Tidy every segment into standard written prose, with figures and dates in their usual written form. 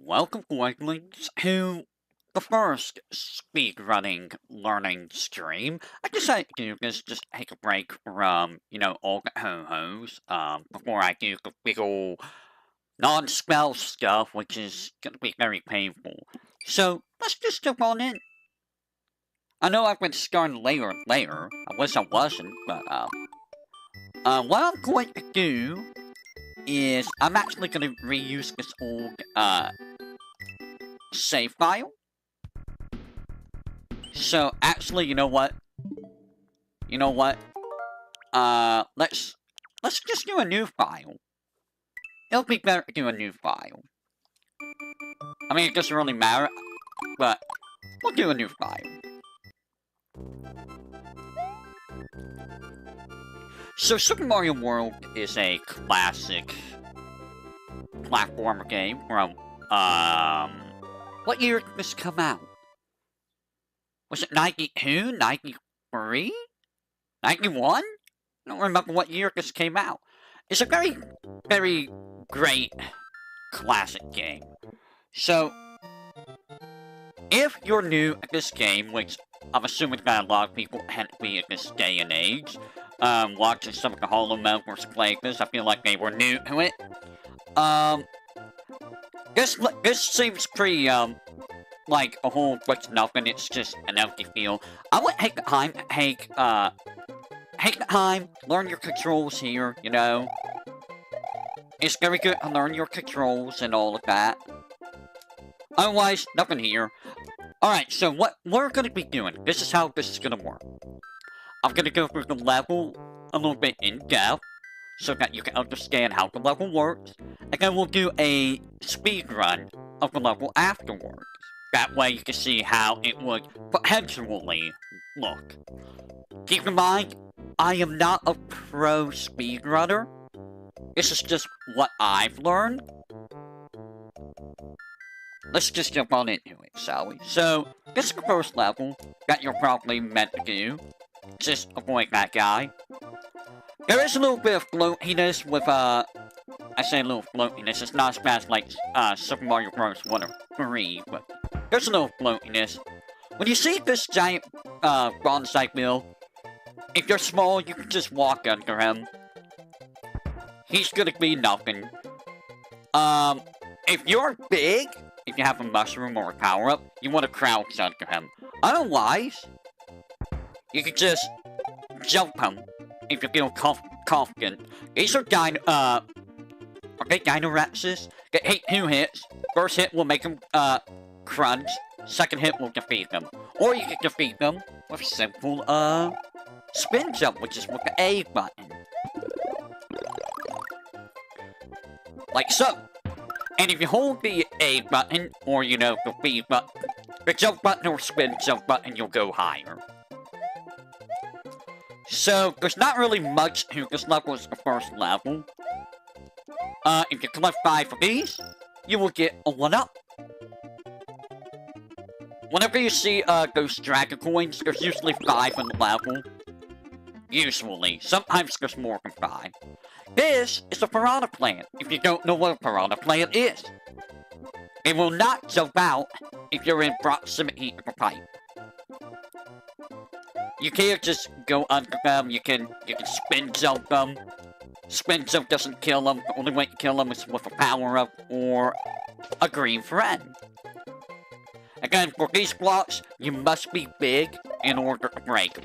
Welcome, Wigglings, to the first speedrunning learning stream. I decided to do this just take a break from, all the ho-hos, before I do the big ol' non-spell stuff, which is gonna be very painful. So, let's just jump on in. I know I've been starting later and later. I wish I wasn't, but, what I'm going to do is I'm actually gonna reuse this old, save file. So, actually, you know what? Let's just do a new file. It'll be better to do a new file. I mean, it doesn't really matter, but we'll do a new file. So, Super Mario World is a classic platformer game from, what year did this come out? Was it 92? 93? 91? I don't remember what year this came out. It's a very, very great classic game. So, if you're new at this game, which I'm assuming that a lot of people had to be at this day and age, watching some of the Hollow members play this, I feel like they were new to it. This seems pretty, like a whole bunch of nothing. It's just an empty field. I would take the time, learn your controls here, It's very good to learn your controls and all of that. Otherwise, nothing here. Alright, so what we're gonna be doing, this is how this is gonna work. I'm gonna go through the level a little bit in depth, so that you can understand how the level works, and then we'll do a speed run of the level afterwards. That way you can see how it would potentially look. Keep in mind, I am not a pro speedrunner. This is just what I've learned. Let's just jump on into it, shall we? So, this is the first level that you're probably meant to do. Just avoid that guy. There is a little bit of floatiness with, I say a little floatiness, it's not as bad as, like, Super Mario Bros. 1 or 3, but there's a little floatiness. When you see this giant, bonsai wheel, if you're small, you can just walk under him. He's gonna be nothing. If you're big, if you have a mushroom or a power-up, you want to crouch under him. Otherwise, you can just jump him if you feel confident. These are Dinorexes. They take 2 hits. First hit will make them, crunch. Second hit will defeat them. Or you can defeat them with a simple, spin jump, which is with the A button. Like so. And if you hold the A button, or, the B button, the jump button or spin jump button, you'll go higher. So, there's not really much to this level as the first level. If you collect 5 of these, you will get a 1-up. Whenever you see, those dragon coins, there's usually 5 in the level. Usually. Sometimes there's more than 5. This is a piranha plant, if you don't know what a piranha plant is. It will not jump out if you're in proximity to the pipe. You can't just go under them, you can spin jump them. Spin jump doesn't kill them, the only way to kill them is with a power-up or a green friend. Again, for these blocks, you must be big in order to break them.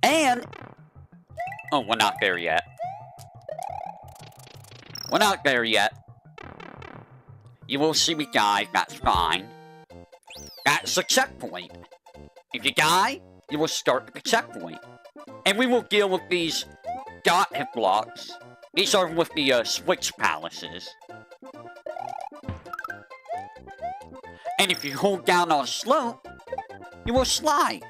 And... oh, we're not there yet. We're not there yet. You will see me die, that's fine. That's a checkpoint. If you die, you will start at the checkpoint. And we will deal with these dot hit blocks. These are with the switch palaces. And if you hold down on a slope, you will slide.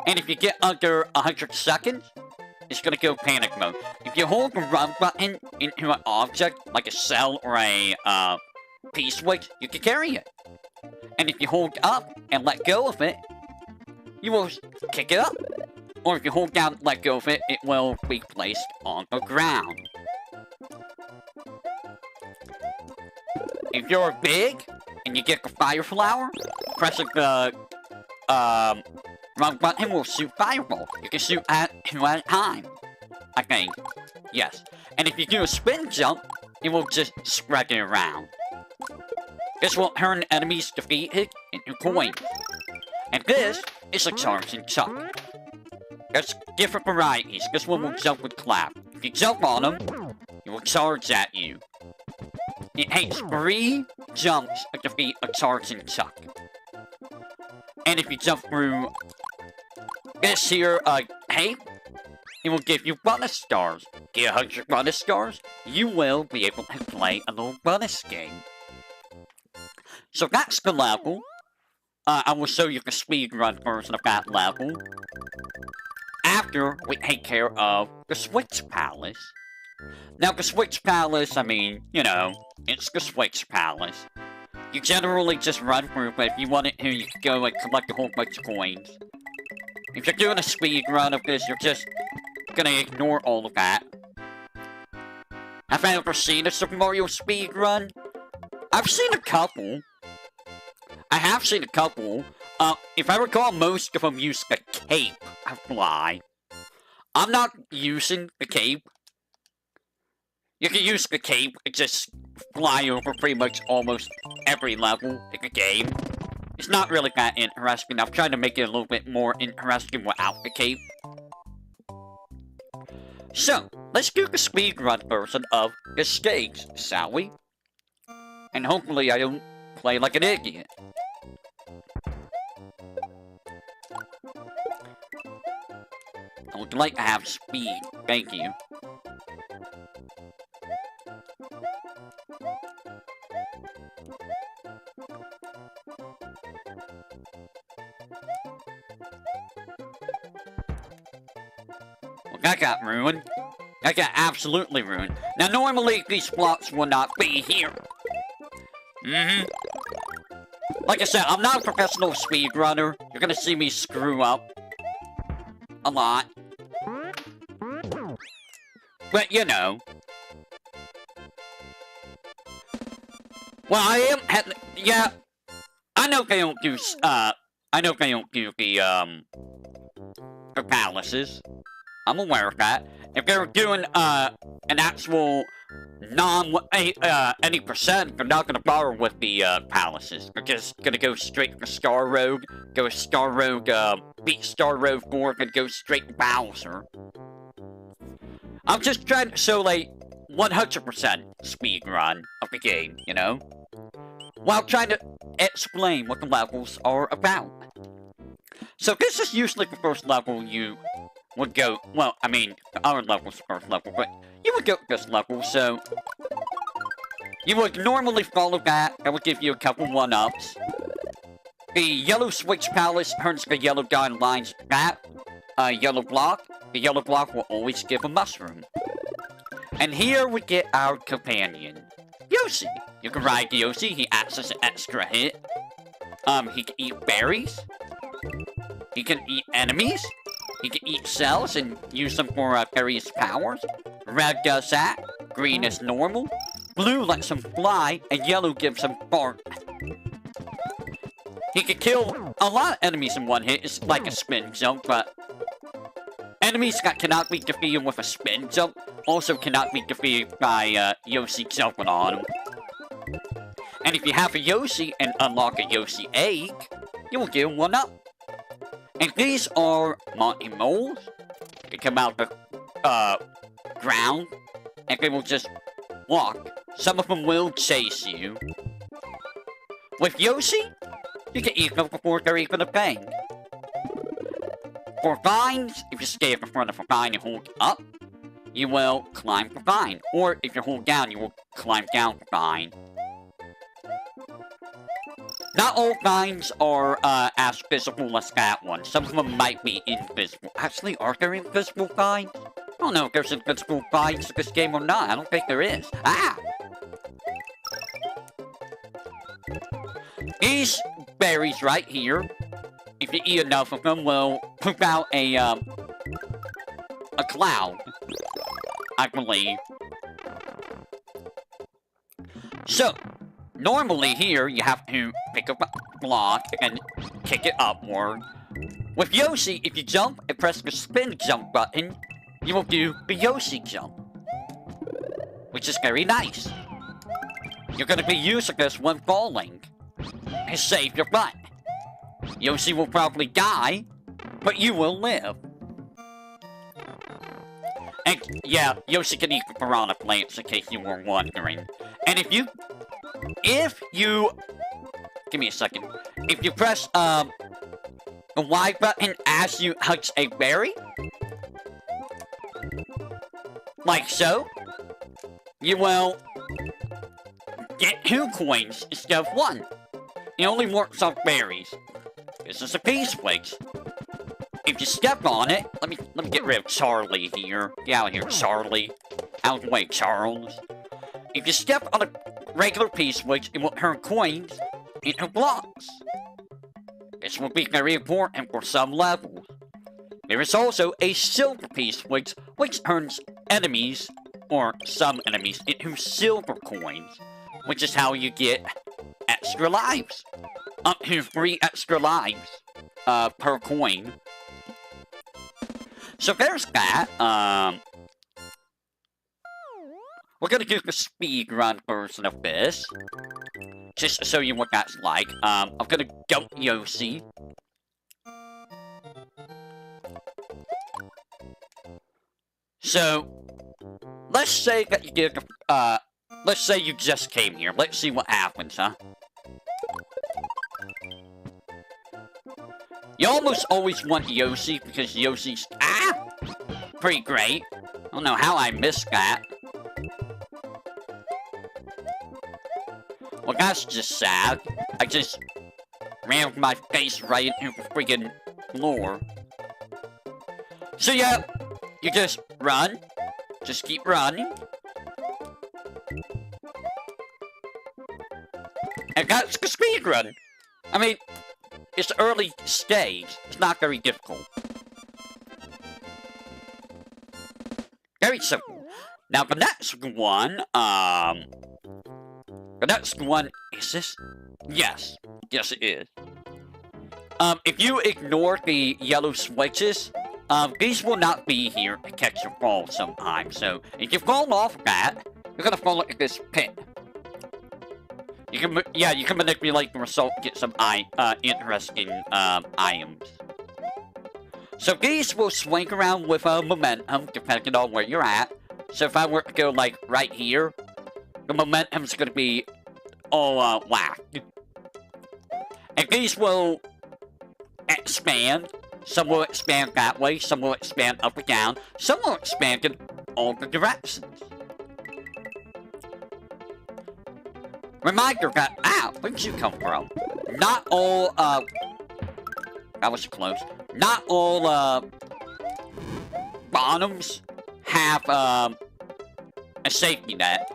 And if you get under 100 seconds, it's gonna go panic mode. If you hold the run button into an object, like a cell or a, P-switch, you can carry it. And if you hold up and let go of it, you will kick it up. Or if you hold down and let go of it, it will be placed on the ground. if you're big and you get the fire flower, pressing the wrong button will shoot fireball. You can shoot at 2 at a time, I think. Yes. And if you do a spin jump, it will just spread it around. This will turn enemies defeated into coins. And this is a charge and chuck. There's different varieties. This one will jump with clap. If you jump on them, it will charge at you. It takes 3 jumps to defeat a charge and chuck. And if you jump through this here tape, it will give you bonus stars. Get 100 bonus stars, you will be able to play a little bonus game. So that's the level. I will show you the speedrun version of that level. After we take care of the Switch Palace. Now the Switch Palace, I mean, you know, it's the Switch Palace. You generally just run through, but if you wanted to, you could go and collect a whole bunch of coins. If you're doing a speedrun of this, you're just gonna ignore all of that. Have I ever seen a Super Mario speedrun? I've seen a couple. I have seen a couple. If I recall, most of them use the cape to fly. I'm not using the cape. You can use the cape and just fly over pretty much almost every level in the game. It's not really that interesting. I'm trying to make it a little bit more interesting without the cape. So, let's do the speedrun version of the stage, shall we? And hopefully I don't play like an idiot. I would like to have speed, thank you. Well, that got ruined. That got absolutely ruined. Now, normally, these blocks will not be here. Like I said, I'm not a professional speedrunner. You're gonna see me screw up a lot. But, you know. Well, I am yeah. I know they don't do, the palaces. I'm aware of that. If they're doing, an actual any percent, they're not gonna bother with the, palaces. They're just gonna go straight for Star Road, go Star Road, beat Star Road 4, and go straight to Bowser. I'm just trying to show, like, 100% speedrun of the game, you know? While trying to explain what the levels are about. So this is usually the first level you would go, well, I mean, our level's the first level, but you would go to this level, so you would normally follow that. That would give you a couple 1-ups. The yellow switch palace turns the yellow dotted lines that yellow block. The yellow block will always give a mushroom. And here we get our companion, Yoshi. You can ride Yoshi, he acts as an extra hit. He can eat berries. He can eat enemies. He can eat cells and use them for various powers. Red does that. Green is normal. Blue lets him fly, and yellow gives him bark. He can kill a lot of enemies in one hit. It's like a spin jump, but enemies that cannot be defeated with a spin jump also cannot be defeated by Yoshi jumping on them. And if you have a Yoshi and unlock a Yoshi egg, you will get 1-up. And these are Monty Moles. They come out the ground, and they will just walk. Some of them will chase you. With Yoshi, you can eat them before they're even a thing. For vines, if you stay in front of a vine and hold up, you will climb the vine. Or if you hold down, you will climb down the vine. Not all vines are as visible as that one. Some of them might be invisible. Actually, are there invisible vines? I don't know if there's invisible vines in this game or not. I don't think there is. Ah! These berries right here, if you eat enough of them, will poop out a cloud, I believe. So, Normally here, you have to pick up a block and kick it upward. With Yoshi, if you jump and press the spin jump button, you will do the Yoshi jump, which is very nice. You're going to be using this when falling and save your butt. Yoshi will probably die, but you will live. And yeah, Yoshi can eat the piranha plants in case you were wondering. And if you give me a second. If you press the Y button as you touch a berry, like so, you will get 2 coins instead of 1. It only works on berries. This is a P-switch. If you step on it, let me get rid of Charlie here. Get out of here, Charlie. Out of the way, Charles. If you step on a regular P-switch, it will turn coins into blocks. This will be very important for some levels. There is also a silver P-switch, which turns enemies, or some enemies, into silver coins, which is how you get extra lives. Up to 3 extra lives per coin. So there's that. We're gonna do the speedrun version of this, just to show you what that's like. I'm gonna dump Yoshi. So, let's say that you did, let's say you just came here. Let's see what happens, huh? You almost always want Yoshi, because Yoshi's, pretty great. I don't know how I missed that. Well, that's just sad. I just rammed my face right into the friggin' floor. So yeah, you just run. Just keep running. And that's the speedrun. I mean, it's early stage. It's not very difficult. Very simple. Now the next one, the next one, is this? Yes. Yes, it is. If you ignore the yellow switches, these will not be here to catch your fall sometime. So, if you fall off that, you're gonna fall into this pit. You can manipulate the result to get some interesting items. So these will swing around with momentum, depending on where you're at. So if I were to go, like, right here, the momentum's gonna be all whacked. And these will expand. Some will expand that way, some will expand up and down, some will expand in all the directions. Reminder that, where did you come from? Not all, that was close. Not all, bottoms have, a safety net.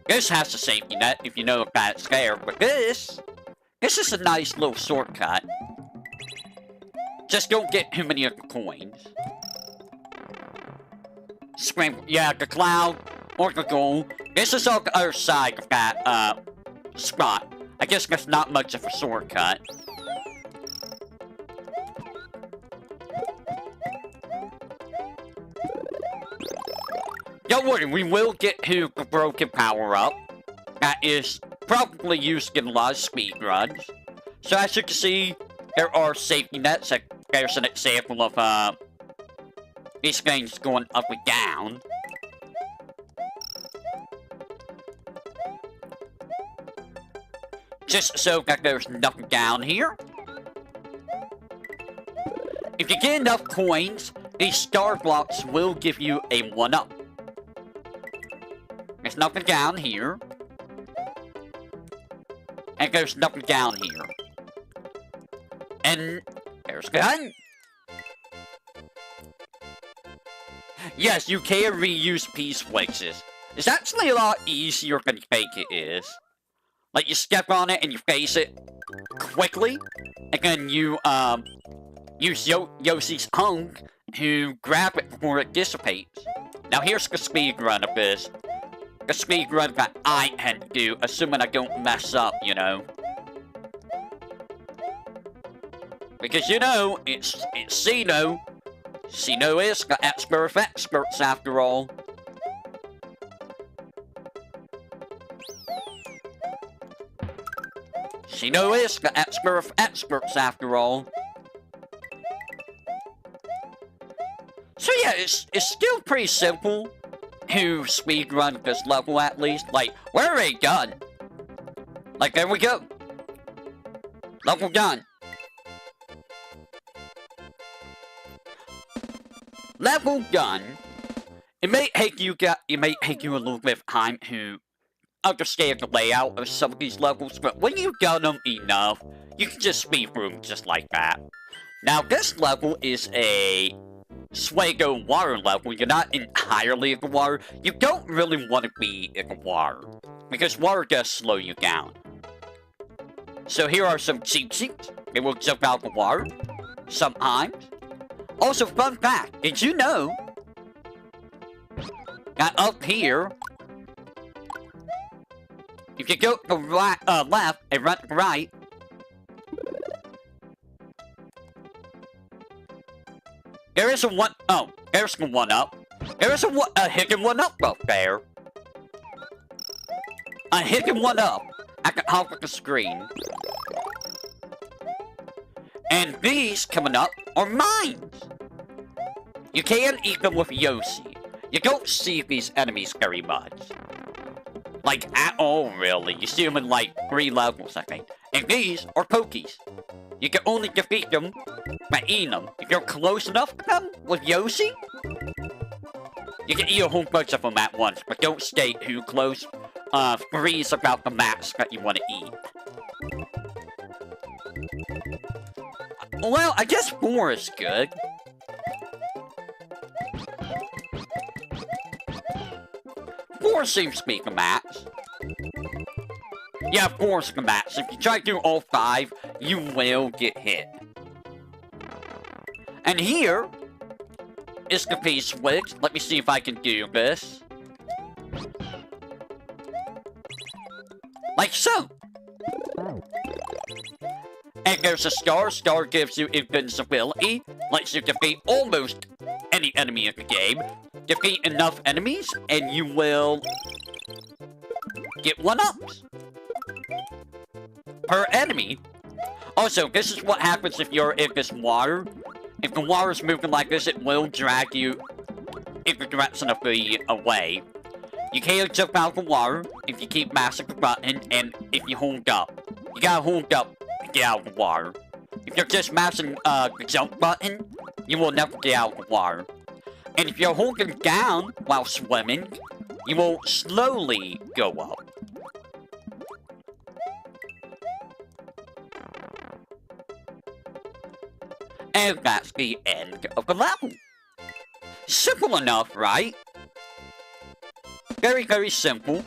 This has a safety net, if you know if that's there, but this is a nice little shortcut. Just don't get too many of the coins. Scramble, yeah, the cloud, or the goal. This is on the other side of that, spot. I guess that's not much of a shortcut. Don't worry, we will get to the broken power-up. That is probably used in a lot of speedruns. So as you can see, there are safety nets. There's an example of, these things going up and down. Just so that there's nothing down here. If you get enough coins, these star blocks will give you a 1-up. There's nothing down here. And there's nothing down here. And there's the gun. Yes, you can reuse P-switches. It's actually a lot easier than you think it is. Like, you step on it and you face it quickly, and then you, use Yoshi's tongue to grab it before it dissipates. Now, here's the speedrun of this. a speedrun that I can do, assuming I don't mess up, you know. Because, you know, it's Sino. Sino is the expert of experts, after all. Sino is the expert of experts, after all. So yeah, it's still pretty simple to speedrun this level, at least. Like, we're already done. Like, there we go. Level done. Level done. It may take you a little bit of time to understand the layout of some of these levels, but when you've done them enough, you can just speed through them just like that. Now, this level is a Swago water level. You're not entirely in the water. You don't really want to be in the water, because water does slow you down. So here are some cheat sheets. They will jump out of the water sometimes. Also, fun fact, did you know that up here, if you go to the right, left and right, there is a one. Oh, there's the one up. There is a hidden one up there. A hidden one up at the top of the screen. And these coming up are mines. You can eat them with Yoshi. You don't see these enemies very much. Like, at all, really. You see them in, like, 3 levels, I think. And these are Pokies. You can only defeat them by eating them. If you're close enough to them with Yoshi, you can eat a whole bunch of them at once. But don't stay too close. 3 is about the max that you want to eat. Well, I guess 4 is good. Four seems to be the max. Yeah, 4 is the max. If you try to do all 5, you will get hit. And here is the P-switch. Let me see if I can do this. Like so. And there's a star. Star gives you invincibility. Lets you defeat almost any enemy in the game. Defeat enough enemies, and you will get 1-ups per enemy. Also, this is what happens if you're in this water. If the water is moving like this, it will drag you in the direction of the way. You can't jump out of the water if you keep mashing the button and if you hold up. You gotta hold up to get out of the water. If you're just mashing the jump button, you will never get out of the water. And if you're holding down while swimming, you will slowly go up. And that's the end of the level. Simple enough, right? Very, very simple.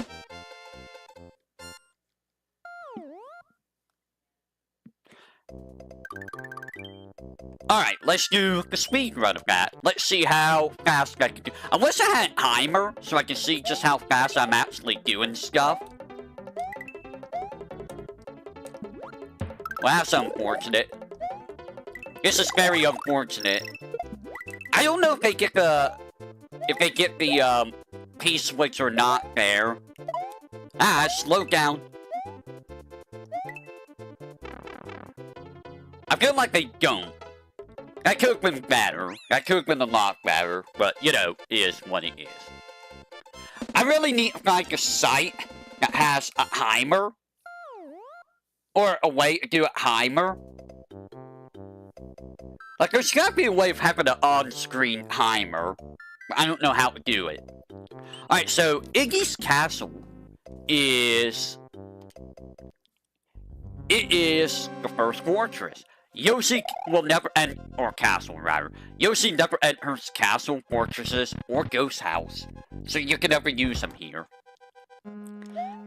Alright, let's do the speed run of that. Let's see how fast I can do. I wish I had a timer so I can see just how fast I'm actually doing stuff. Well, that's unfortunate. This is very unfortunate. I don't know if they get the P-switch or not there. Ah, slow down. I feel like they don't. That could have been better. That could have been a lot better. But, you know, it is what it is. I really need to find a site that has a timer. Or a way to do a timer. Like, there's gotta be a way of having an on-screen timer. But I don't know how to do it. Alright, so Iggy's Castle is... It is the first fortress. Yoshi will never or castle rather. Yoshi never enters castle, fortresses, or ghost house. So you can never use them here.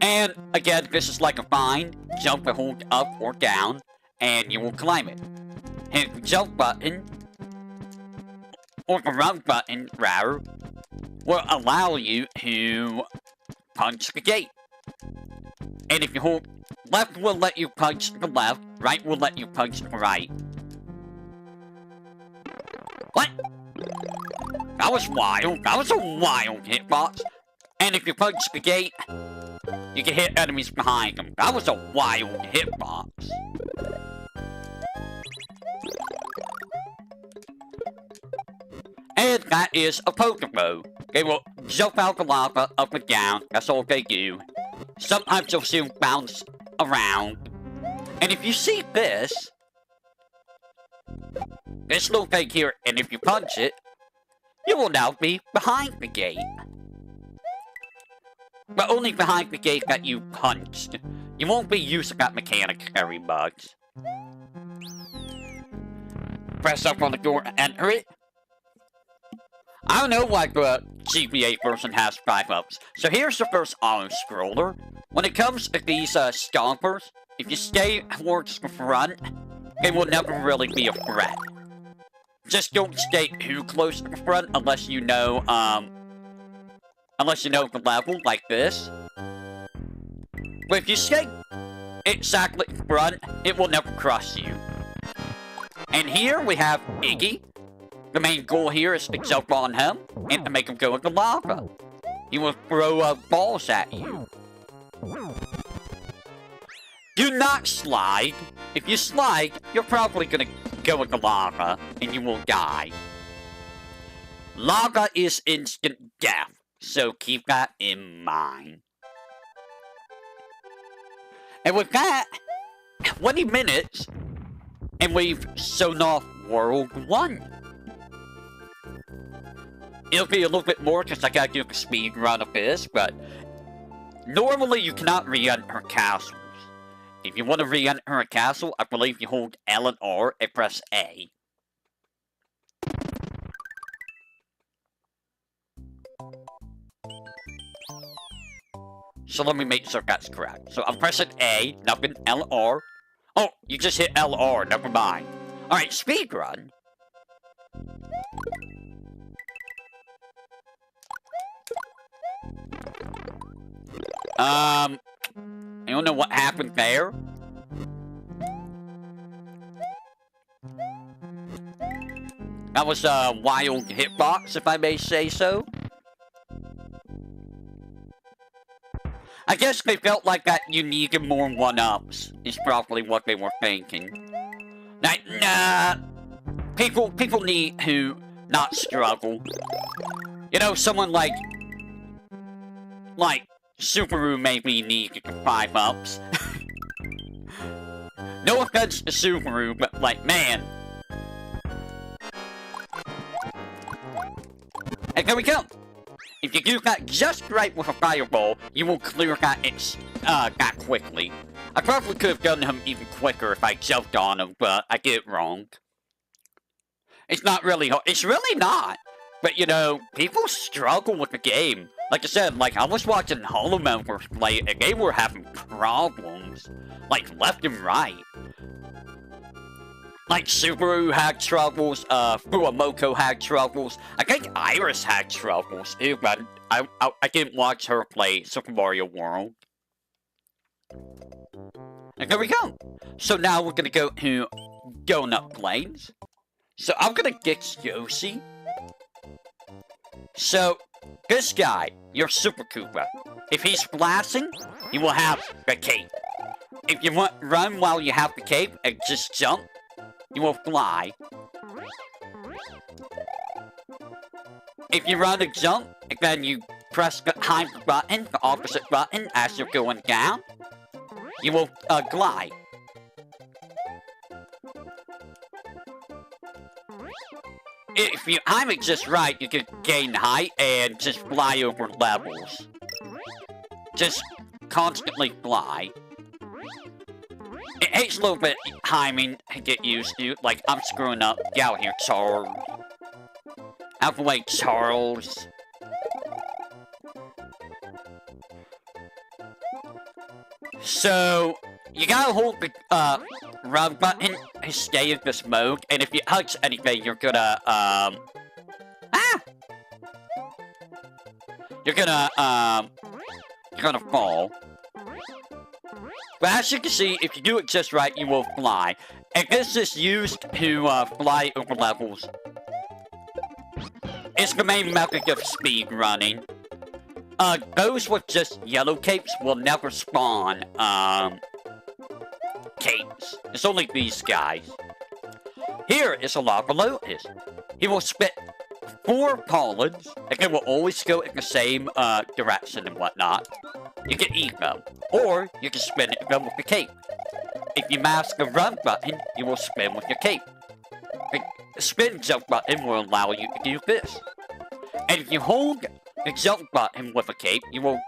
And again, this is like a vine. Jump and hold up or down, and you will climb it. Hit the jump button, or the run button rather, will allow you to punch the gate. And if you hold left will let you punch the left, right will let you punch the right. What? That was wild. That was a wild hitbox. And if you punch the gate, you can hit enemies behind them. That was a wild hitbox. And that is a Pokemon. They will jump out the lava, up and down. That's all they do. Sometimes you'll see them bounce around. And if you see this little thing here, and if you punch it, you will now be behind the gate. But only behind the gate that you punched. You won't be using that mechanic very much. Press up on the door to enter it. I don't know why the GBA version has 5-ups. So here's the first auto-scroller. When it comes to these stompers, if you stay towards the front, they will never really be a threat. Just don't stay too close to the front unless you know the level, like this. But if you stay exactly in front, it will never crush you. And here we have Iggy. The main goal here is to jump on him and to make him go into lava. He will throw balls at you. Do not slide. If you slide, you're probably gonna go into lava and you will die. Lava is instant death, so keep that in mind. And with that, 20 minutes, and we've shown off World 1. It'll be a little bit more because I gotta do a speed run of this, but normally you cannot re-enter castles. If you want to re-enter a castle, I believe you hold L and R and press A. So let me make sure that's correct. So I'm pressing A, nothing L R. Oh, you just hit L R, never mind. Alright, speedrun. I don't know what happened there. That was a wild hitbox, if I may say so. I guess they felt like that you needed more 1-ups, is probably what they were thinking. Nah, people need to not struggle. You know, someone like Subaru maybe needed 5-ups. No offense to Subaru, but like, man. And there we go. If you do that just right with a fireball, you will clear that quickly. I probably could have done him even quicker if I jumped on him, but I did it wrong. It's not really hard. It's really not. But, you know, people struggle with the game. Like I said, like, I was watching Hollow members play, and they were having problems. Like, left and right. Like, Subaru had troubles, Fuamoko had troubles. I think Iris had troubles, too, but I didn't watch her play Super Mario World. And there we go. So now we're gonna go to Donut Plains. So I'm gonna get Yoshi. So, this guy, your Super Koopa, if he's flashing, you will have the cape. If you want run while you have the cape and just jump, you will fly. If you run and jump, and then you press the time button, the opposite button, as you're going down, you will glide. If you time it just right, you can gain height and just fly over levels. Just constantly fly. It takes a little bit of timing to get used to. Like, I'm screwing up. Get out here, Charles. Out of the way, Charles. So, you gotta hold the run button to stay in this mode, and if you touch anything, you're gonna, You're gonna, you're gonna fall. But as you can see, if you do it just right, you will fly. And this is used to fly over levels. It's the main method of speedrunning. Those with just yellow capes will never spawn, capes. It's only these guys. Here is a lava lotus. He will spit 4 pollens, and they will always go in the same, direction and whatnot. You can eat them, or you can spin it them with the cape. If you mash the run button, you will spin with your cape. The spin jump button will allow you to do this. And if you hold the jump button with a cape, you will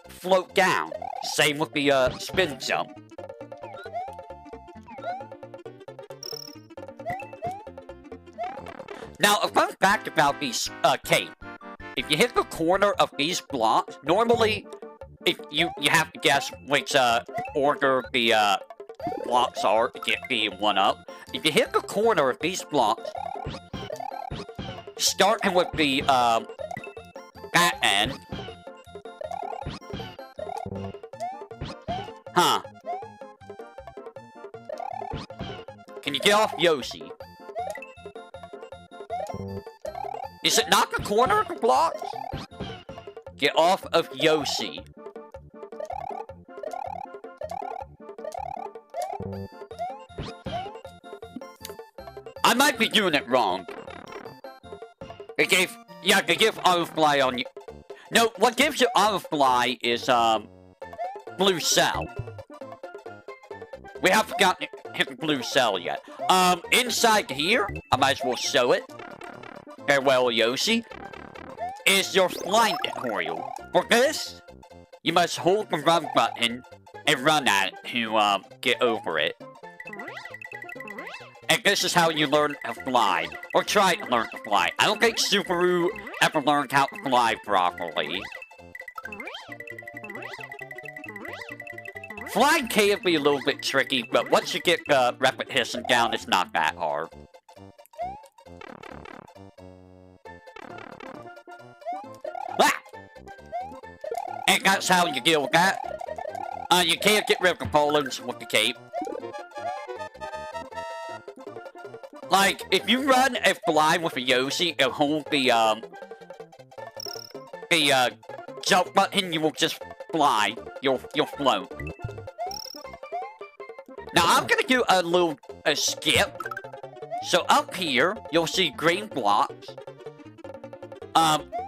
float down. Same with the spin jump. Now, a fun fact about these cape. If you hit the corner of these blocks, normally if you have to guess which order the blocks are to get the one up. If you hit the corner of these blocks, starting with the that end. Huh. Can you get off Yoshi? Is it not the corner of the blocks? Get off of Yoshi. I might be doing it wrong. They give Autofly on you. No, what gives you Autofly is, blue cell. We haven't gotten hit the blue cell yet. Inside here, I might as well show it. Farewell, Yoshi. Is your flying tutorial. For this, you must hold the run button and run at it to, get over it. And this is how you learn to fly. Or try to learn to fly. I don't think Subaru ever learned how to fly properly. Flying can be a little bit tricky, but once you get the repetition down, it's not that hard. Ah! And that's how you deal with that. You can't get rid of the pollens with the cape. Like, if you run and fly with a Yoshi and hold the jump button, you will just fly. You'll float. Now, I'm gonna do a skip. So up here, you'll see green blocks.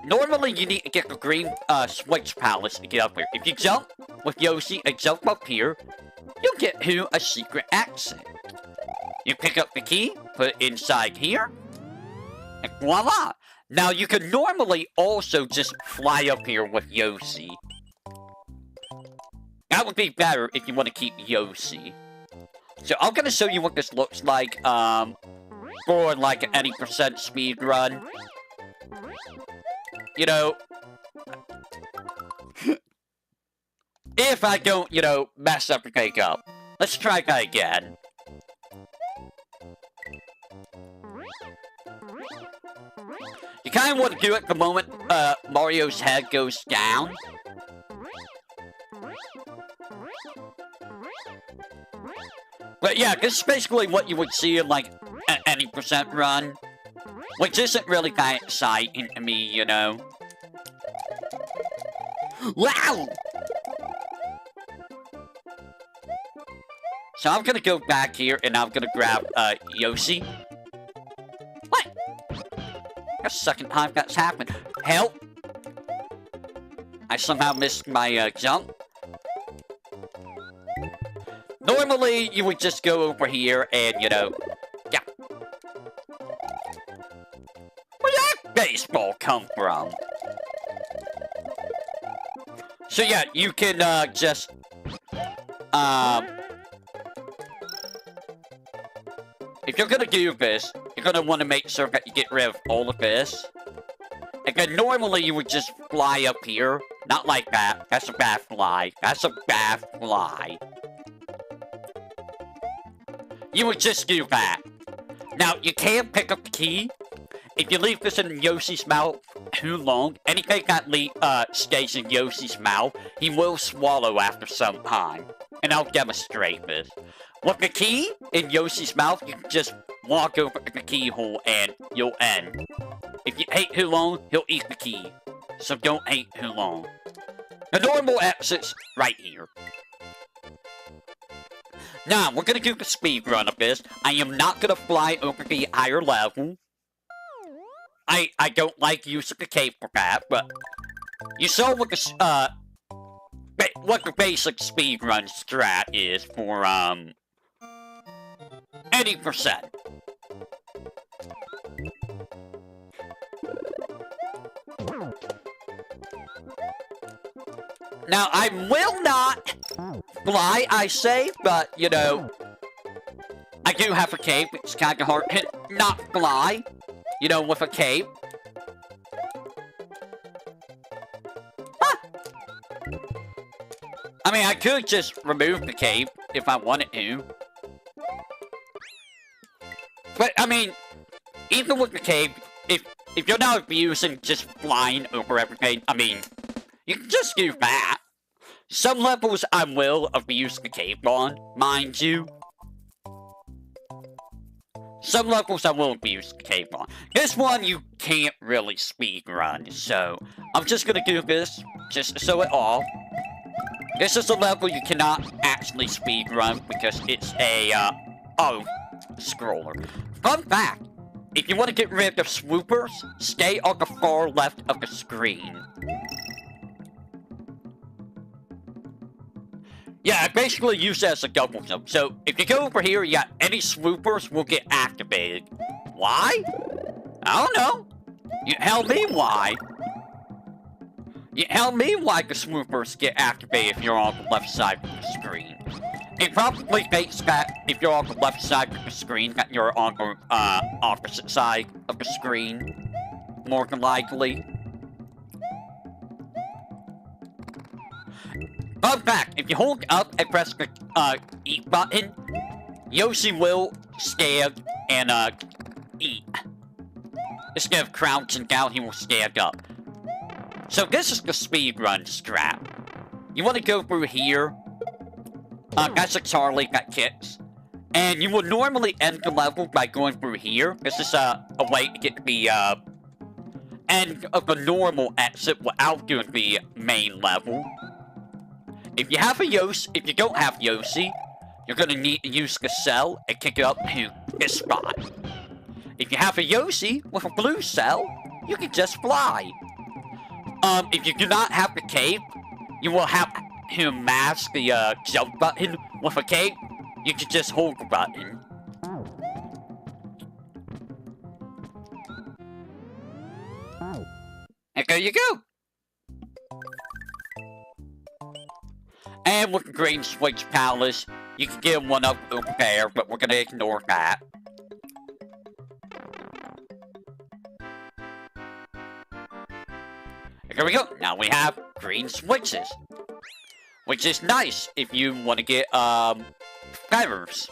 Normally you need to get the green, switch palace to get up here. If you jump with Yoshi and jump up here, you'll get to a secret exit. You pick up the key, put it inside here, and voila! Now, you can normally also just fly up here with Yoshi. That would be better if you want to keep Yoshi. So, I'm gonna show you what this looks like, for, like, an 80% speed run. You know... if I don't, you know, mess everything up. Let's try that again. You kind of want to do it the moment Mario's head goes down. But yeah, this is basically what you would see in like an 80% run. Which isn't really that exciting to me, you know. Wow! So I'm gonna go back here and I'm gonna grab Yoshi. What? That's the second time that's happened. Help! I somehow missed my jump. Normally, you would just go over here and, you know, yeah. Where did that baseball come from? So yeah, you can just, if you're gonna do this, you're gonna want to make sure that you get rid of all of this. And then normally you would just fly up here. Not like that. That's a bad fly. That's a bad fly. You would just do that. Now, you can pick up the key. If you leave this in Yoshi's mouth, too long, anything that stays in Yoshi's mouth, he will swallow after some time. And I'll demonstrate this. With the key in Yoshi's mouth, you can just walk over to the keyhole and you'll end. If you ate too long, he'll eat the key. So don't eat too long. The normal exit's right here. Now, we're gonna do the speed run of this. I am not gonna fly over the higher level. I don't like using the cave for that, but you saw what the basic speedrun strat is for, 80%. Now, I will not fly, I say, but, you know, I do have a cape. It's kind of hard to not fly, you know, with a cape. Huh. I mean, I could just remove the cape if I wanted to. But, I mean, even with the cape, if you're not abusing just flying over everything, I mean, you can just do that. Some levels I will abuse the cape on, mind you. Some levels I will abuse the cape on. This one you can't really speedrun, so I'm just gonna do this, just to show it off. This is a level you cannot actually speedrun because it's a, scroller. Fun fact, if you want to get rid of swoopers, stay on the far left of the screen. Yeah, I basically use it as a double jump. So, if you go over here, yeah, any swoopers will get activated. Why? I don't know. You tell me why. You tell me why the swoopers get activated if you're on the left side of the screen. It probably thinks that if you're on the left side of the screen, that you're on the opposite side of the screen, more than likely. Fun fact, if you hold up and press the eat button, Yoshi will stand and eat. Instead of crouching down, he will stand up. So this is the speedrun strat. You want to go through here. That's a Charlie that kicks. And you will normally end the level by going through here. This is a way to get the end of the normal exit without doing the main level. If you have a Yoshi, if you don't have Yoshi, you're gonna need to use the cell and kick it up to this spot. If you have a Yoshi with a blue cell, you can just fly. If you do not have the cape, you will have to mask the jump button with a cape. You can just hold the button. And there you go. And with the Green Switch Palace, you can get one up over there, but we're gonna ignore that. And there we go. Now we have green switches. Which is nice if you want to get, feathers.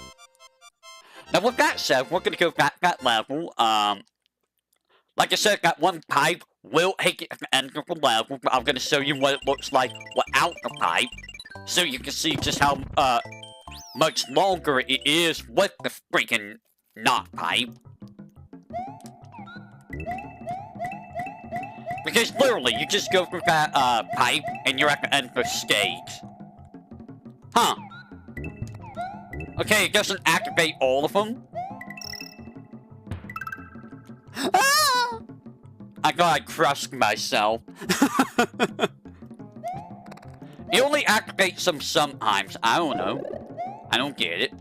Now with that said, we're gonna go back that level. Like I said, that one pipe will take it at the end of the level, but I'm gonna show you what it looks like without the pipe. So you can see just how, much longer it is with the freaking not pipe. Because literally, you just go through that, pipe, and you're at the end of the stage. Huh. Okay, it doesn't activate all of them. Ah! I thought I crushed myself. It only activates them sometimes. I don't know. I don't get it.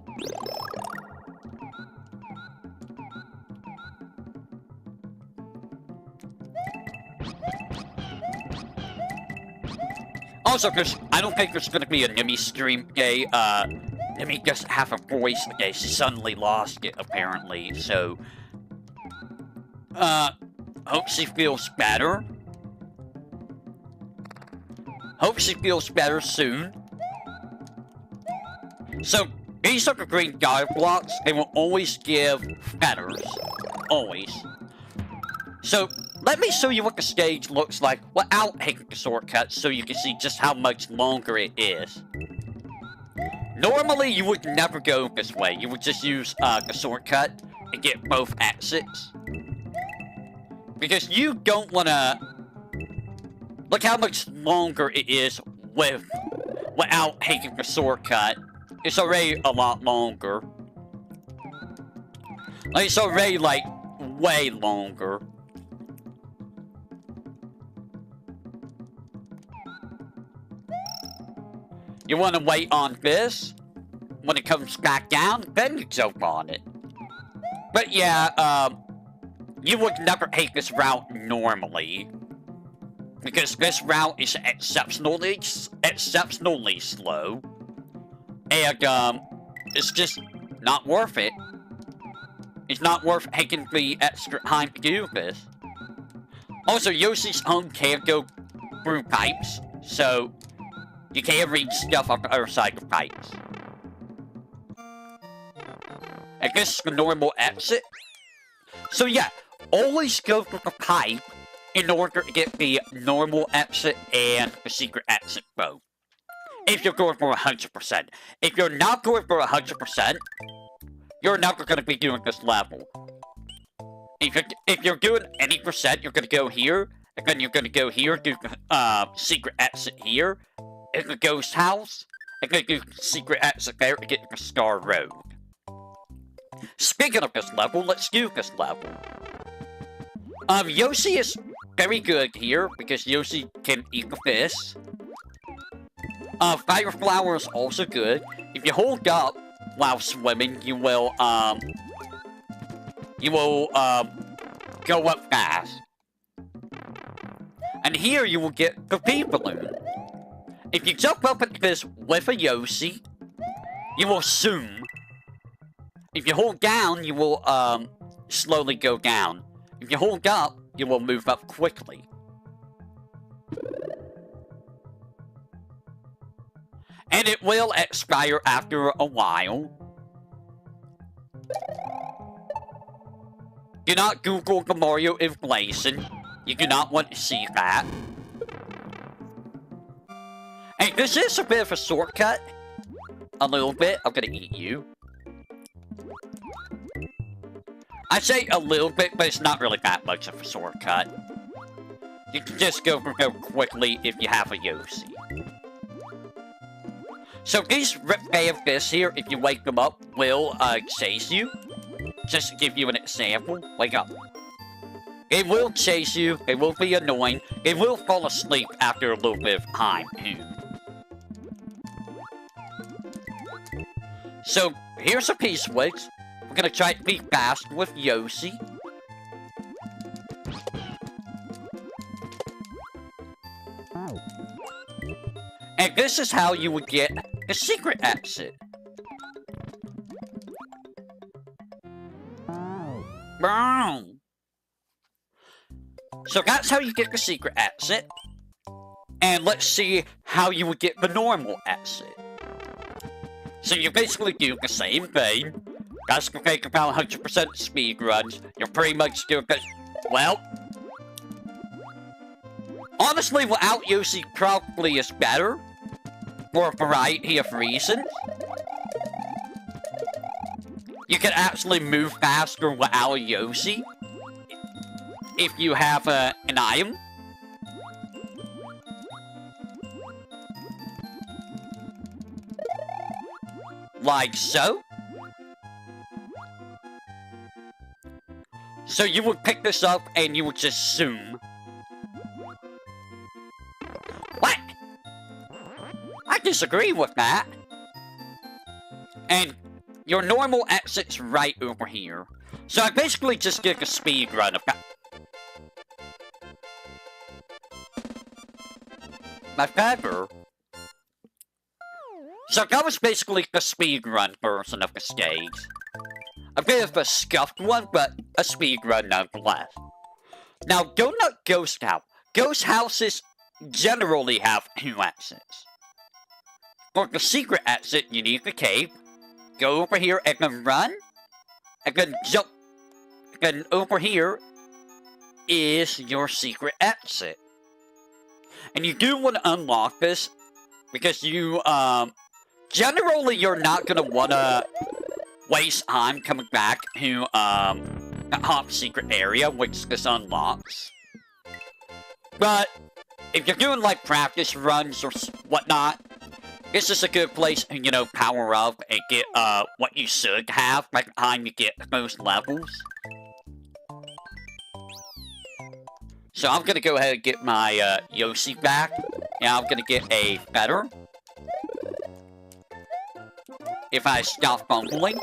Also, because I don't think there's gonna be a Nimi stream today. Nimi doesn't have a voice today. She suddenly lost it, apparently. So, hope she feels better. Hope she feels better soon. So, these are the green dive blocks. They will always give feathers. Always. So, let me show you what the stage looks like without taking the shortcut so you can see just how much longer it is. Normally, you would never go this way. You would just use the shortcut and get both exits. Because you don't want to... Look how much longer it is without taking the shortcut. It's already a lot longer. Like, it's already, like, way longer. You want to wait on this. When it comes back down, then you jump on it. But yeah, you would never take this route normally. Because this route is exceptionally slow. And, it's just not worth it. It's not worth taking the extra time to do this. Also, Yoshi's home can't go through pipes, so you can't read stuff on the other side of pipes. And this is the normal exit. So yeah, always go through the pipe in order to get the normal exit and the secret exit both. If you're going for 100%. If you're not going for 100%, you're never going to be doing this level. If you're doing any percent, you're going to go here, and then you're going to go here, do the secret exit here, in the ghost house, and then do the secret exit there to get to the Star Road. Speaking of this level, let's do this level. Yoshi is very good here, because Yoshi can eat the fish. Fire Flower is also good. If you hold up while swimming, you will go up fast. And here you will get the pea balloon. If you jump up at this with a Yoshi, you will zoom. If you hold down, you will slowly go down. If you hold up, you will move up quickly. And it will expire after a while. Do not Google the Mario inflation. You do not want to see that. Hey, this is a bit of a shortcut. A little bit. I'm gonna eat you. I say a little bit, but it's not really that much of a shortcut. You can just go quickly if you have a Yoshi. So these Ripbay of this here, if you wake them up, will chase you. Just to give you an example. Wake up. They will chase you, they will be annoying, they will fall asleep after a little bit of time, too. So, here's a P-switch. We're gonna try to be fast with Yoshi. And this is how you would get the secret exit. Boom. So that's how you get the secret exit. And let's see how you would get the normal exit. So you basically do the same thing. That's gonna take about 100% speedruns. You're pretty much doing this. Well, honestly, without Yoshi probably is better. For a variety of reasons. You can actually move faster without a Yoshi. If you have an item. Like so. So you would pick this up and you would just zoom. What? I disagree with that. And your normal exit's right over here. So I basically just did a speed run of that. My feather. So that was basically the speedrun version of the stage. A bit of a scuffed one, but a speedrun nonetheless. Now, Donut Ghost House. Ghost houses generally have two exits. For the secret exit, you need the cape. Go over here and then run. And then jump. And over here. is your secret exit. And you do want to unlock this because you, generally you're not going to want to waste time coming back to, the top secret area, which this unlocks. But if you're doing, like, practice runs or whatnot, this is a good place to, you know, power up and get, what you should have by the time you get those levels. So I'm gonna go ahead and get my, Yoshi back. And I'm gonna get a feather. If I stop fumbling.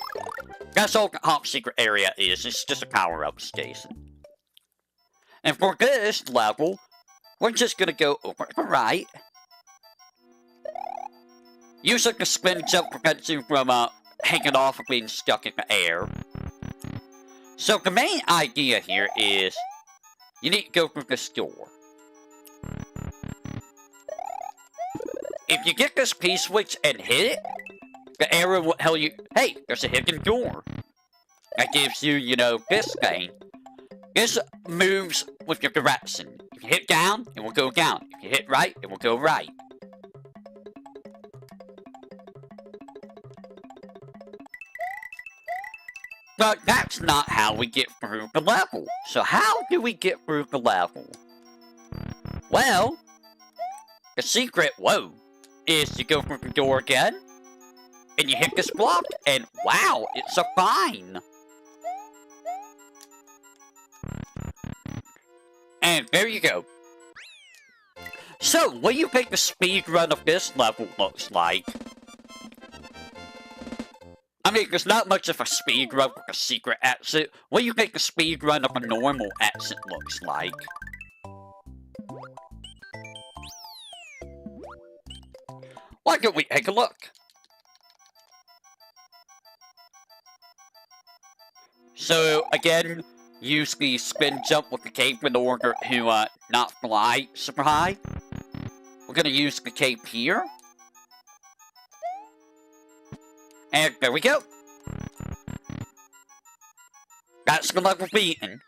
That's all the top secret area is. It's just a power-up station. And for this level, we're just gonna go over to the right. Using the spin jump prevents you from, hanging off or being stuck in the air. So the main idea here is, you need to go through this door. If you get this P-switch and hit it, the arrow will tell you, hey, there's a hidden door. That gives you, you know, this thing. This moves with your direction. If you hit down, it will go down. If you hit right, it will go right. But that's not how we get through the level. So how do we get through the level? Well, the secret, is you go through the door again, and you hit this block, and wow, it's a fine. And there you go. So, what do you think the speedrun of this level looks like? I mean, there's not much of a speedrun with a secret exit. What do you think the speedrun of a normal exit looks like? Why don't we take a look? So, again, use the spin jump with the cape in order to not fly super high. We're gonna use the cape here. And there we go. That's the level beaten.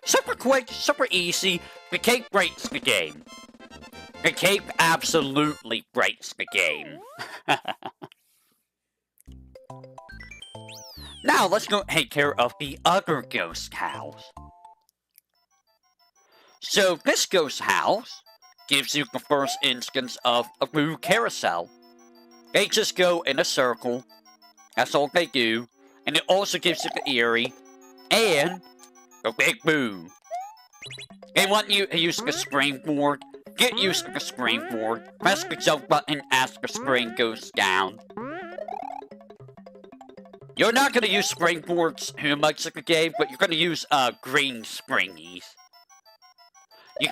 Super quick, super easy. The cape breaks the game. The cape absolutely breaks the game. Now, let's go take care of the other ghost house. So, this ghost house gives you the first instance of a blue carousel. They just go in a circle. That's all they do. And it also gives you the eerie and the big boo. They want you to use the springboard. Get used to the springboard. Press the jump button as the spring goes down. You're not going to use springboards too much in the game, but you're going to use, green springies. You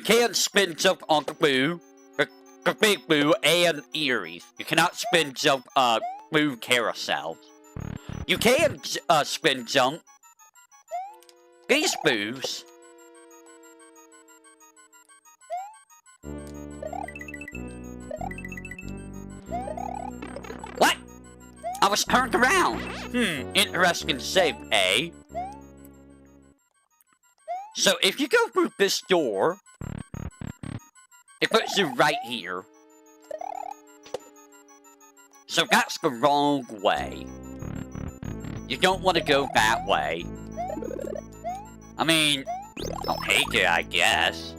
can spin jump on the boo, the big boo, and Eries. You cannot spin jump, boo carousels. You can, spin jump these boos. What? I was turned around. Interesting shape, eh? So if you go through this door, it puts you right here. So that's the wrong way. You don't want to go that way. I mean, I'll take it, I guess.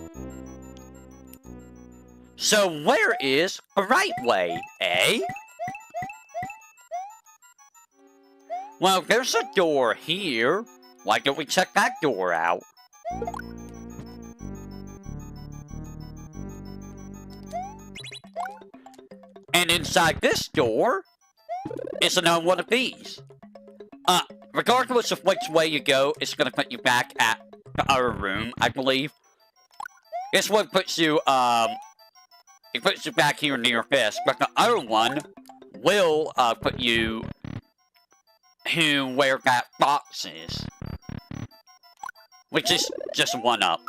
So where is the right way, eh? Well, there's a door here. Why don't we check that door out? And inside this door is another one of these. Regardless of which way you go, it's gonna put you back at the other room, I believe. This one puts you, it puts you back here near this, but the other one will, put you to where that box is. Which is just one up.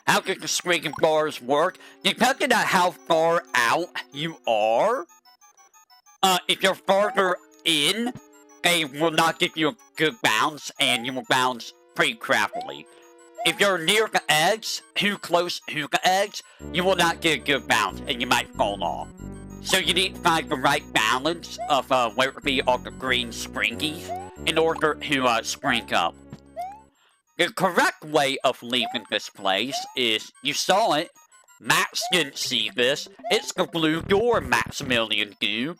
How can the screen bars work? Depending on how far out you are, if you're farther in, they will not give you a good bounce, and you will bounce pretty crappily. If you're near the edge, too close to the edge, you will not get a good bounce, and you might fall off. So you need to find the right balance of where to be on the green springies in order to spring up. The correct way of leaving this place is, you saw it, Max didn't see this, it's the blue door, Maximilian dude.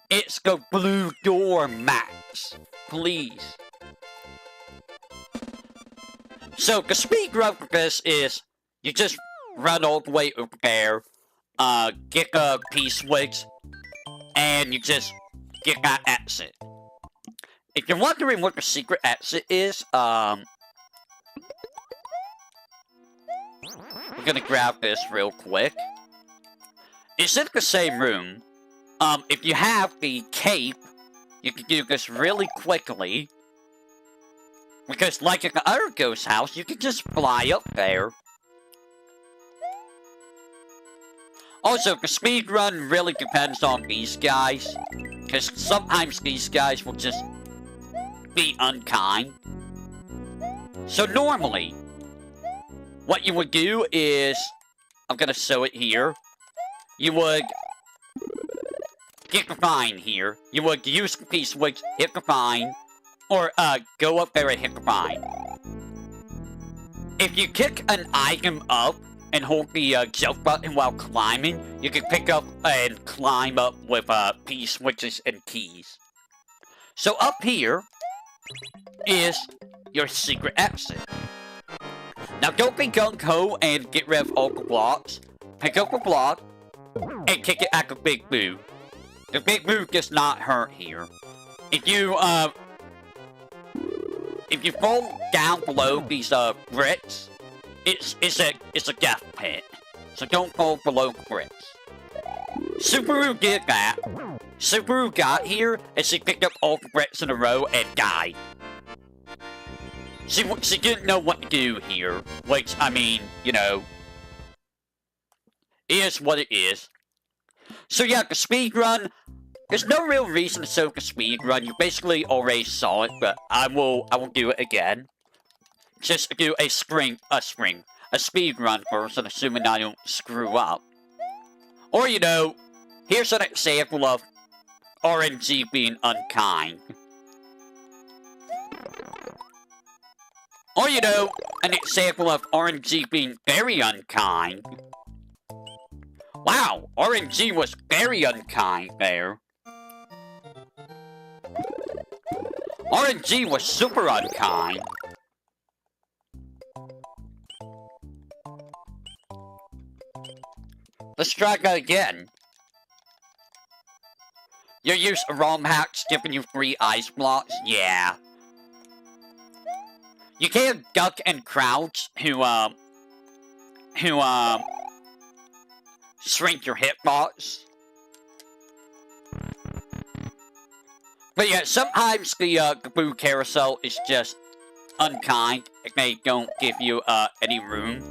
It's the blue door, Max. Please. So, the speedrun for this is, you just run all the way over there, get a P-switch, and you just get that exit. If you're wondering what the secret exit is, we're gonna grab this real quick. It's in the same room. If you have the cape, you can do this really quickly. Because like in the other ghost house, you can just fly up there. Also, the speedrun really depends on these guys. Because sometimes these guys will just be unkind. So normally, what you would do is, I'm gonna show it here. You would get the vine here. You would use the P-switch, hit the vine, or go up there and hit the vine. If you kick an item up and hold the jump button while climbing, you can pick up and climb up with P-switches and keys. So up here is your secret exit. Now don't be gung-ho and get rid of all the blocks. Pick up a block and kick it at the big boo. The big boo does not hurt here. If you fall down below these bricks, it's a death pit. So don't fall below the bricks. Subaru did that. Subaru got here and she picked up all the bricks in a row and died. She didn't know what to do here, which, I mean, you know, is what it is. So yeah, the speedrun, there's no real reason to show the speedrun. You basically already saw it, but I will do it again. Just do a speedrun version, assuming I don't screw up. Or, you know, here's an example of RNG being unkind. Or, you know, an example of RNG being very unkind. Wow, RNG was very unkind there. RNG was super unkind. Let's try that again. You use a ROM hack giving you free ice blocks? Yeah. You can duck and crouch to shrink your hitbox. But yeah, sometimes the boo carousel is just unkind if they don't give you any room.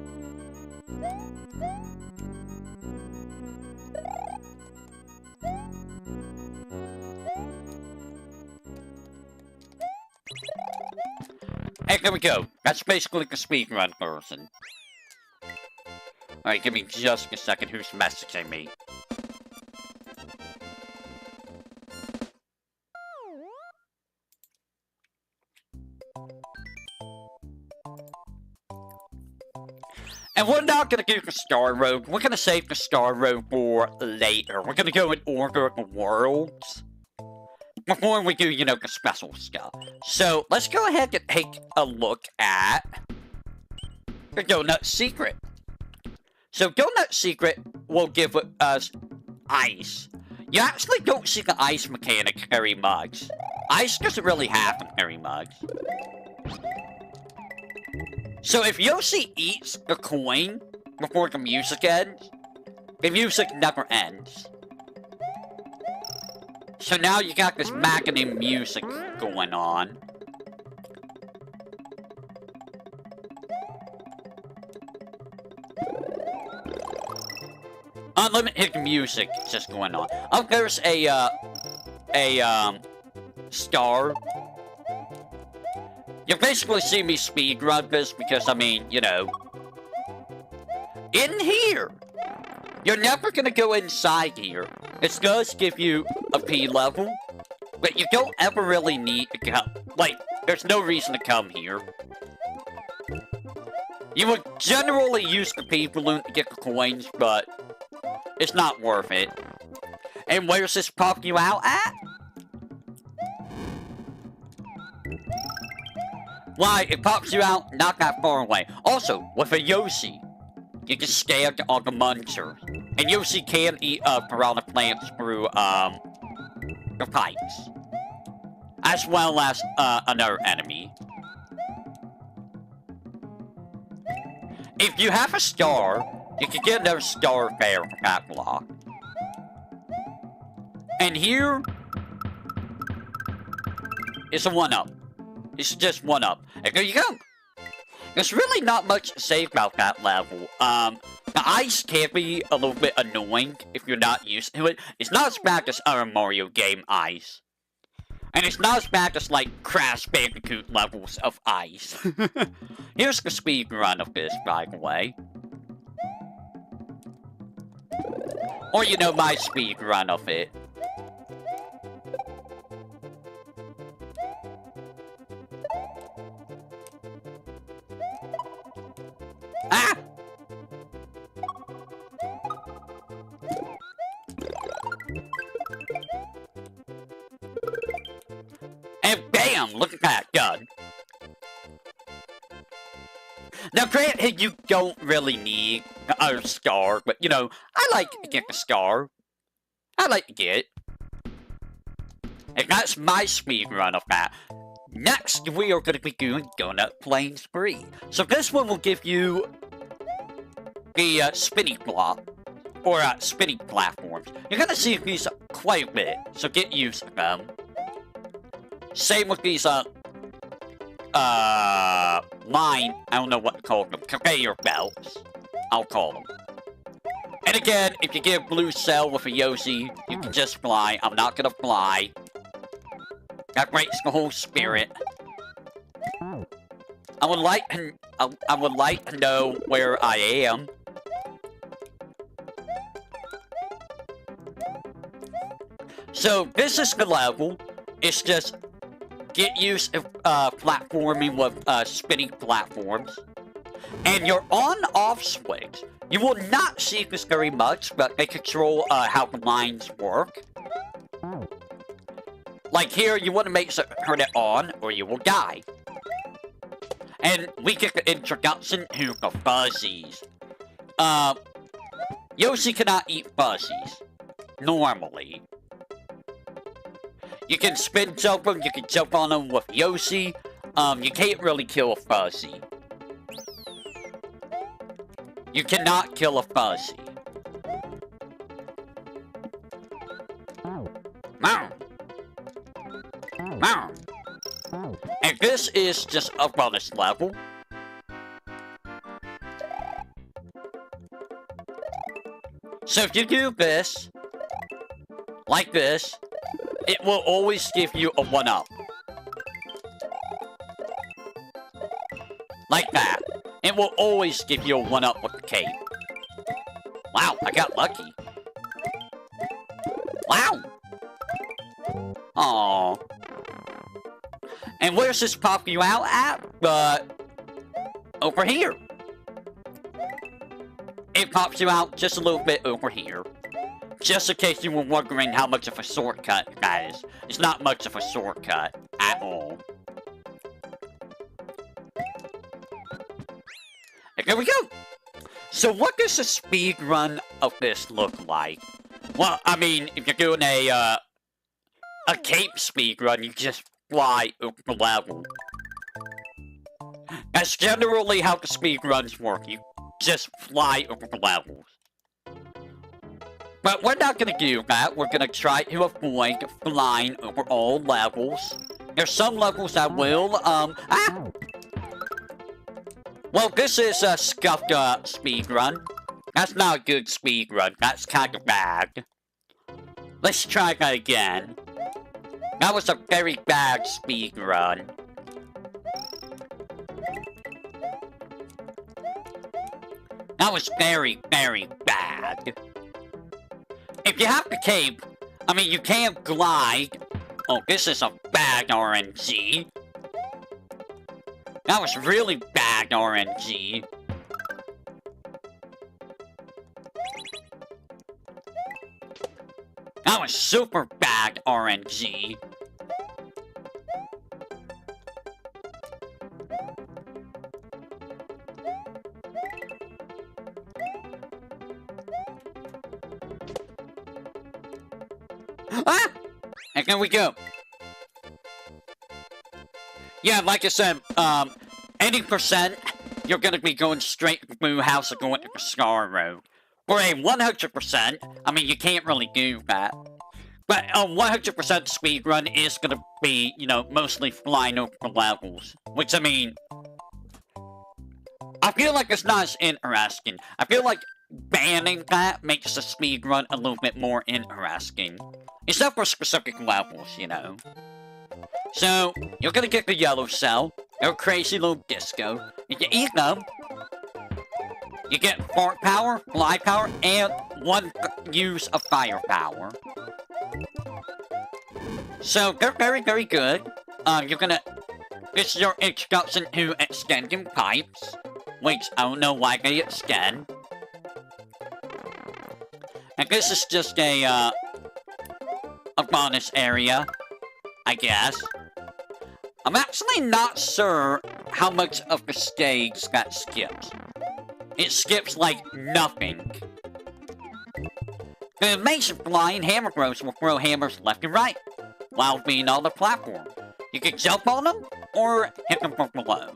And there we go. That's basically the speedrun version. Alright, give me just a second. Who's messaging me? And we're not gonna do the Star Road. We're gonna save the Star Road for later. We're gonna go in order of the worlds before we do, you know, the special stuff. So, let's go ahead and take a look at the Donut Secret. So, Donut Secret will give us ice. You actually don't see the ice mechanic very much. Ice doesn't really happen very much. So, if Yoshi eats the coin before the music ends, the music never ends. So now you got this magnet music going on. Unlimited music just going on. Oh, there's a a, star. You basically see me speedrun this because, I mean, you know, in here, you're never gonna go inside here. It does give you a P level, but you don't ever really need to come. Like, there's no reason to come here. You would generally use the P balloon to get the coins, but it's not worth it. And where's this pop you out at? Why, it pops you out not that far away. Also, with a Yoshi, you can scare all the munchers. And Yoshi can eat piranha plants through, the pipes. As well as, another enemy. If you have a star, you can get another star there from that block. And here is a 1-up. It's just 1-up. And there you go. There's really not much to say about that level. The ice can be a little bit annoying if you're not used to it. It's not as bad as other Mario game ice. And it's not as bad as, like, Crash Bandicoot levels of ice. Here's the speedrun of this, by the way. Or, you know, my speedrun of it. Ah! And bam! Look at that gun. Now, granted, you don't really need a star, but, you know, I like to get the star. I like to get it. And that's my speedrun of that. Next, we are going to be doing Donut Plane Spree. So this one will give you the spinning block, or spinning platforms. You're going to see these quite a bit, so get used to them. Same with these, line, I don't know what to call them, conveyor belts, I'll call them. And again, if you get a blue cell with a Yoshi, you can just fly. I'm not going to fly. That breaks the whole spirit. I would like to know where I am. So this is the level. It's just get used to platforming with spinning platforms. And your on-off switch. You will not see this very much, but they control how the lines work. Like here, you want to make sure to turn it on, or you will die. And we get the introduction to the fuzzies. Yoshi cannot eat fuzzies. Normally. You can spin jump them, you can jump on them with Yoshi. You can't really kill a fuzzy. You cannot kill a fuzzy. Meow. Meow. And this is just a bonus level. So if you do this, like this, it will always give you a 1-up. Like that. It will always give you a 1-up with the cape. Wow, I got lucky. Wow! Aww. And where's this pop you out at? Over here. It pops you out just a little bit over here. Just in case you were wondering how much of a shortcut that is. It's not much of a shortcut at all. And there we go! So what does a speedrun of this look like? Well, I mean, if you're doing a cape speedrun, you just fly over the level. That's generally how the speedruns work. You just fly over the levels. But we're not gonna do that. We're gonna try to avoid flying over all levels. There's some levels that will, Well, this is a scuffed speedrun. That's not a good speedrun. That's kind of bad. Let's try that again. That was a very bad speed run. That was very, very bad. If you have the cape, I mean, you can't glide. Oh, this is a bad RNG. That was really bad RNG. That was super bad RNG. Ah! And there we go. Yeah, like I said, 80%, you're gonna be going straight to the Blue House or going to the Star Road. For a 100%, I mean, you can't really do that. But a 100% speedrun is gonna be, you know, mostly flying over the levels. Which, I mean, I feel like it's not as interesting. I feel like banning that makes the speedrun a little bit more interesting. Except for specific levels, you know. So, you're gonna get the yellow cell. They're a crazy little disco. If you eat them, you get fart power, fly power, and one use of firepower. So, they're very, very good. This is your introduction to extending pipes. Which, I don't know why they extend. And this is just a bonus area, I guess. I'm actually not sure how much of the stage that skips. It skips like nothing. The amazing flying hammer throws will throw hammers left and right, while being on the platform. You can jump on them, or hit them from below.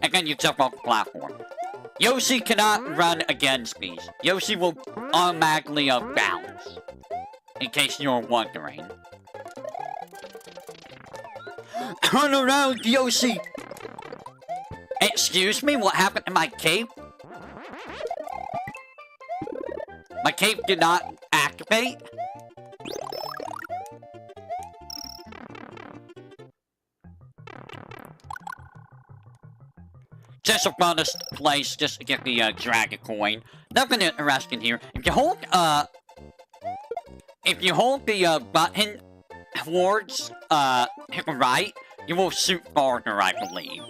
And then you jump off the platform. Yoshi cannot run against these. Yoshi will automatically bounce. In case you're wondering. Turn around, Yoshi! Excuse me, what happened to my cape? My cape did not activate? Just a bonus place just to get the dragon coin. Nothing interesting here. If you hold the button towards hit the right, you will shoot farther, I believe.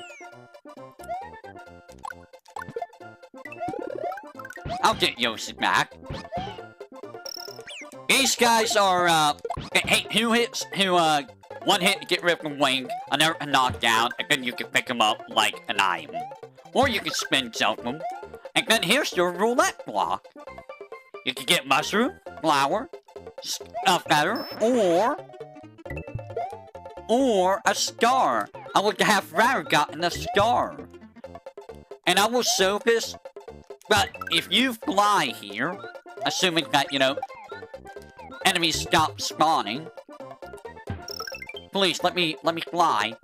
I'll get Yoshi back. These guys are hey, who hits one hit to get rid of the wing, another a knockdown, and then you can pick them up like an item. Or you can spin jump them. And then here's your roulette block. You can get mushroom, flower, feather, or a star. I would have rather gotten a star. And I will show this, but if you fly here, assuming that, you know, enemies stop spawning, please let me fly.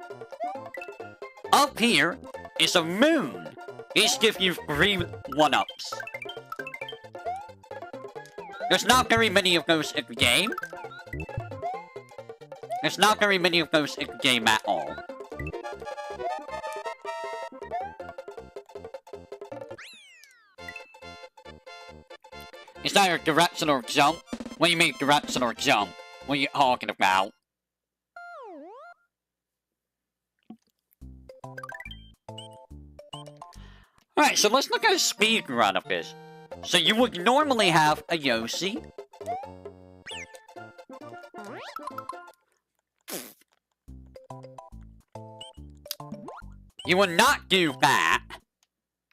Up here is a moon. These give you 3 1-ups. There's not very many of those in the game. There's not very many of those in the game at all. It's either direction or jump. What do you mean direction or jump? What are you talking about? Alright, so let's look at a speed run of this. So you would normally have a Yoshi. You will not do that.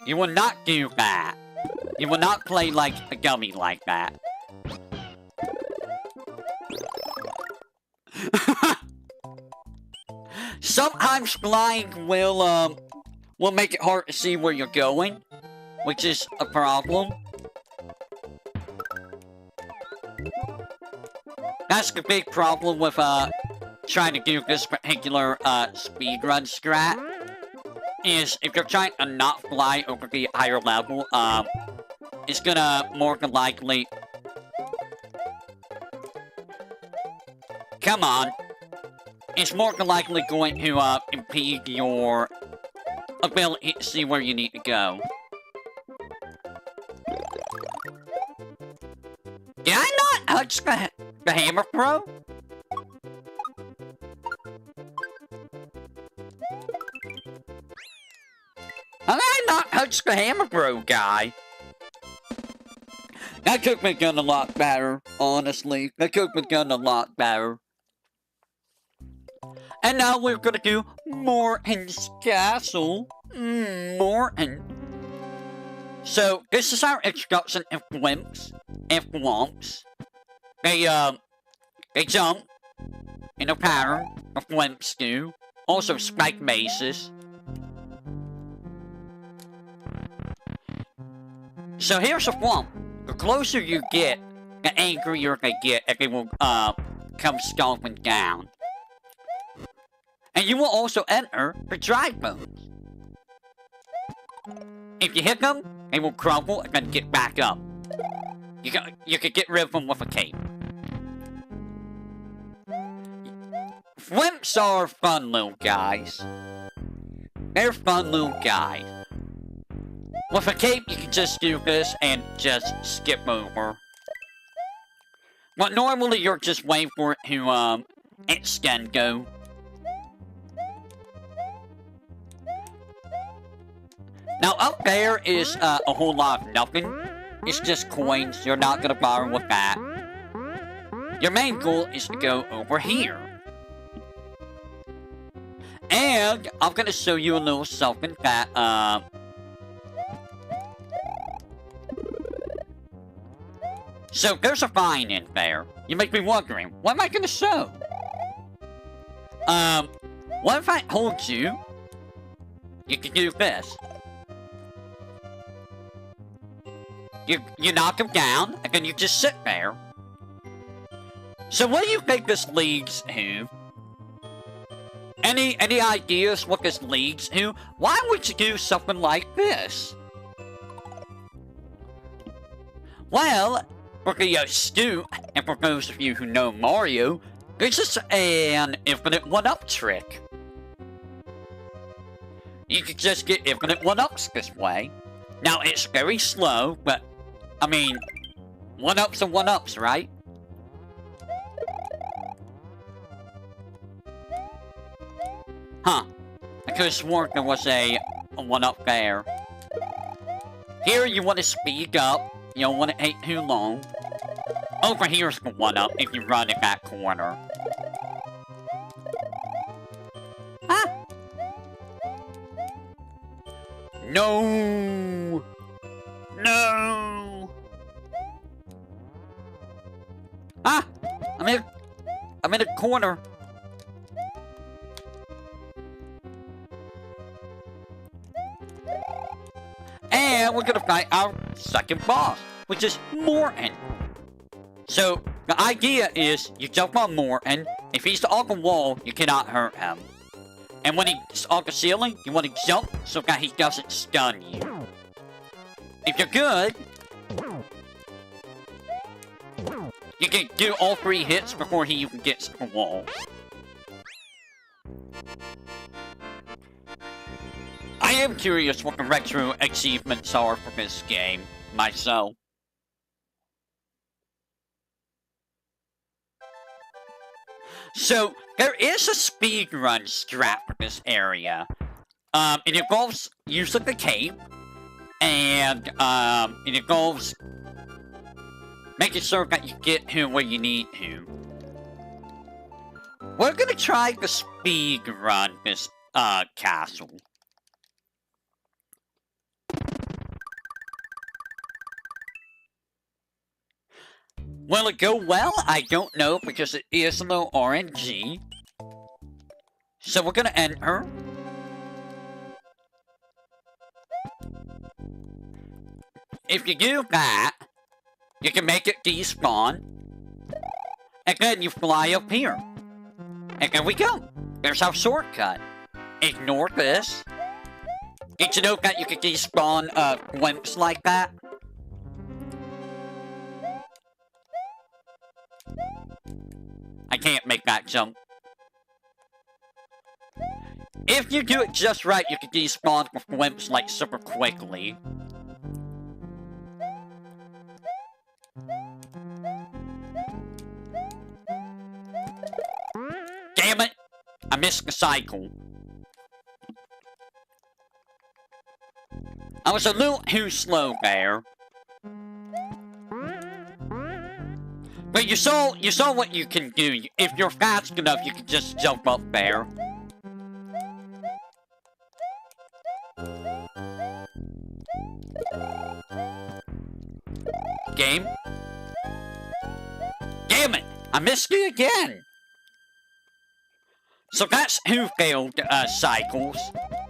You will not do that. You will not play like a dummy like that. Sometimes flying will make it hard to see where you're going, which is a problem. That's the big problem with trying to do this particular speedrun strat. Is if you're trying to not fly over the higher level, it's gonna more than likely come on. It's more than likely going to impede your ability to see where you need to go. Did I not touch the hammer throw? How did I not touch the hammer throw guy? That could have been done a lot better, honestly. That could have been done a lot better. And now we're gonna do Morton's Castle. Morton. So, this is our introduction of blimps and flumps. They jump in a pattern of blimps do. Also, spike bases. So, here's a flump. The closer you get, the angrier they get, and they will, come stomping down. And you will also enter the dry bones. If you hit them, they will crumble and then get back up. You can get rid of them with a cape. Flimps are fun little guys. They're fun little guys. With a cape, you can just do this and just skip over. But normally, you're just waiting for it to, extend go. Now, up there is, a whole lot of nothing. It's just coins. You're not gonna bother with that. Your main goal is to go over here. And I'm gonna show you a little something that, So, there's a vine in there. You might be wondering, what am I gonna show? What if I hold you? You can do this. You knock him down, and then you just sit there. So what do you think this leads to? Any ideas what this leads to? Why would you do something like this? Well, for the astute, and for those of you who know Mario, this is an infinite 1-up trick. You can just get infinite 1-ups this way. Now, it's very slow, but, I mean, 1-ups are 1-ups, right? Huh. I could have sworn there was a 1-up there. Here, you want to speed up. You don't want to take too long. Over here's the 1-up if you run in that corner. Ah! No! No! Ah! I'm in a corner. And we're gonna fight our second boss, which is Morton. So, the idea is, you jump on Morton. If he's on the wall, you cannot hurt him. And when he's on the ceiling, you want to jump so that he doesn't stun you. If you're good, you can do all 3 hits before he even gets to the wall. I am curious what the retro achievements are for this game, myself. So, there is a speedrun strat for this area. It involves using the cape, and, it involves making sure that you get to where you need to. We're gonna try the speedrun this, castle. Will it go well? I don't know, because it is a little RNG. So we're gonna enter. If you do that, you can make it despawn. And then you fly up here. And there we go. There's our shortcut. Ignore this. Did you know that you can despawn, blimps like that? I can't make that jump. If you do it just right, you can despawn with blimps, like, super quickly. Damn it! I missed the cycle. I was a little too slow there. But you saw what you can do. If you're fast enough, you can just jump up there. Game. Damn it! I missed you again! So that's who failed cycles.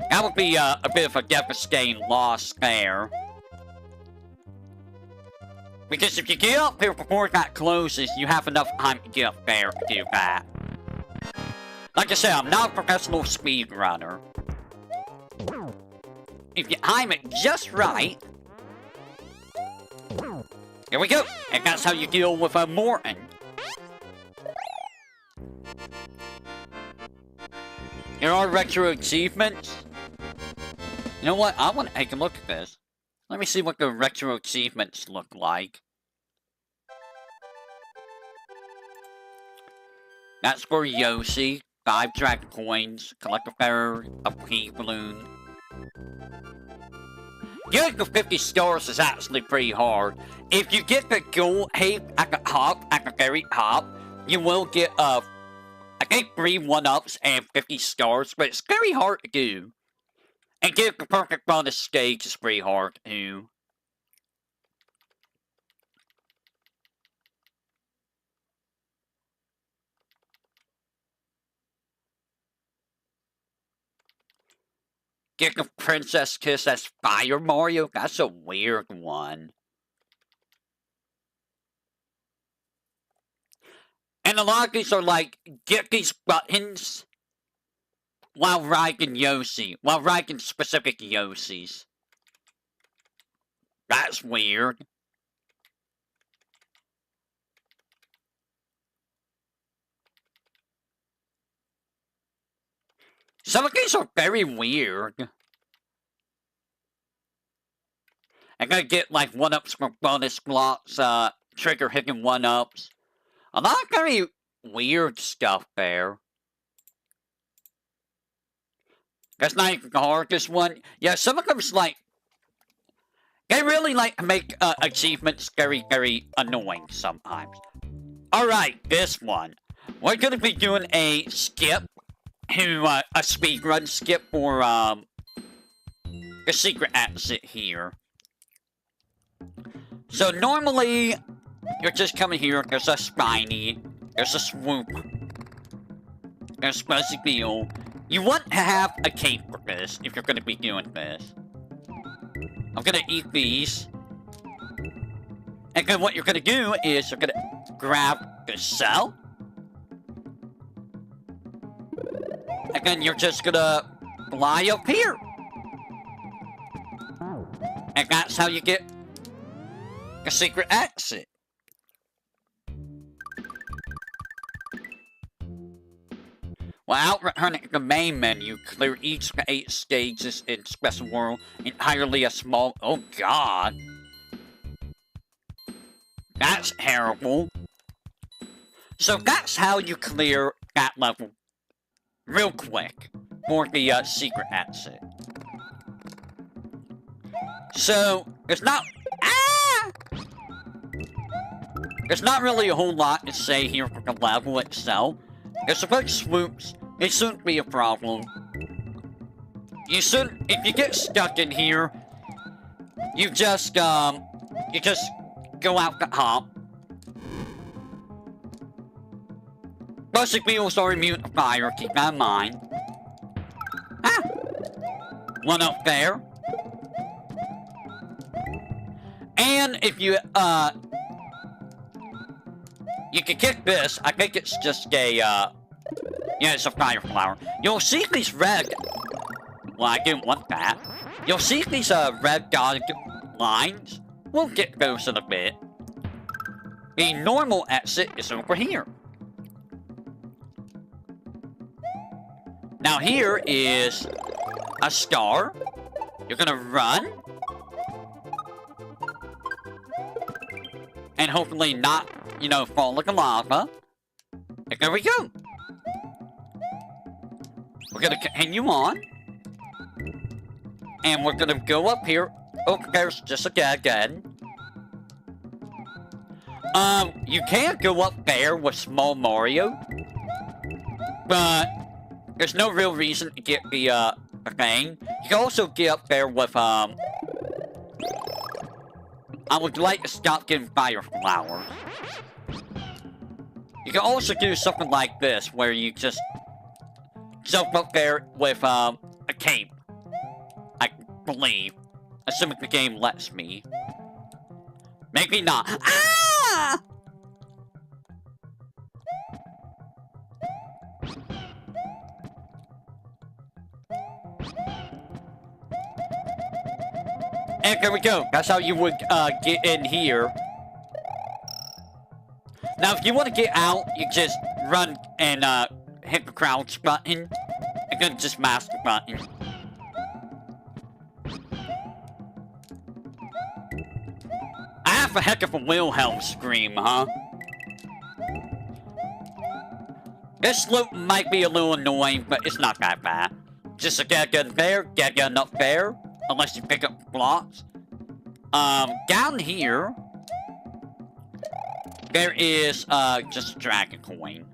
That would be a bit of a devastating loss there. Because if you get up here before that closes, you have enough time to get up there to do that. Like I said, I'm not a professional speedrunner. If you time it just right... Here we go! And that's how you deal with a Morton. There are retro achievements. You know what? I want to take a look at this. Let me see what the retro achievements look like. That's for Yoshi. 5 dragon coins. Collect a pair of pea balloon. Getting the 50 stars is actually pretty hard. If you get the gold heap at the very top, you will get I think 3 1-ups and 50 stars, but it's very hard to do. And get the perfect bonus stage is pretty hard too. Get the Princess Kiss as Fire Mario? That's a weird one. And a lot of these are like, get these buttons while riding Yoshi. While riding specific Yoshis. That's weird. Some of these are very weird. I'm gonna get like 1-ups for bonus blocks, trigger hitting 1-ups. A lot of very weird stuff there. That's not even the hardest one. Yeah, some of them's like... They really like to make achievements very, very annoying sometimes. Alright, this one. We're gonna be doing a skip. A speedrun skip for, the secret exit here. So normally, you're just coming here, there's a Spiny, there's a Swoop, there's Fuzzy Beetle. You want to have a cape for this, if you're gonna be doing this. I'm gonna eat these. And then what you're gonna do is, you're gonna grab the cell. And then you're just gonna fly up here. And that's how you get the secret exit. Without returning to the main menu, clear each of the 8 stages in Special World entirely a small... Oh god. That's terrible. So that's how you clear that level. Real quick, for the secret exit. So, there's not... Ah! There's not really a whole lot to say here for the level itself. There's a bunch of swoops. It shouldn't be a problem. You shouldn't... If you get stuck in here, you just go out the hop. Basic wheels are immune to fire, keep that in mind. Ah! 1-up there. And if you, you can kick this. I think it's just a, yeah, it's a fire flower. You'll see these red... Well, I didn't want that. You'll see these, red dotted lines. We'll get those in a bit. The normal exit is over here. Now here is a star. You're gonna run. And hopefully not, you know, fall like a lava. And there we go. We're gonna continue on. And we're gonna go up here. Oh, there's just a guy again. You can't go up there with Small Mario. But there's no real reason to get the thing. You can also get up there with, I would like to stop getting fire flowers. You can also do something like this, where you just jump up there with, a cape. I believe. Assuming the game lets me. Maybe not. Ah! And there we go. That's how you would get in here. Now, if you want to get out, you just run and hit the crouch button. And then just mash the button. I have a heck of a Wilhelm scream, huh? This loop might be a little annoying, but it's not that bad. Just a get gun there, get gun up there. Unless you pick up blocks. Down here, there is, just a dragon coin.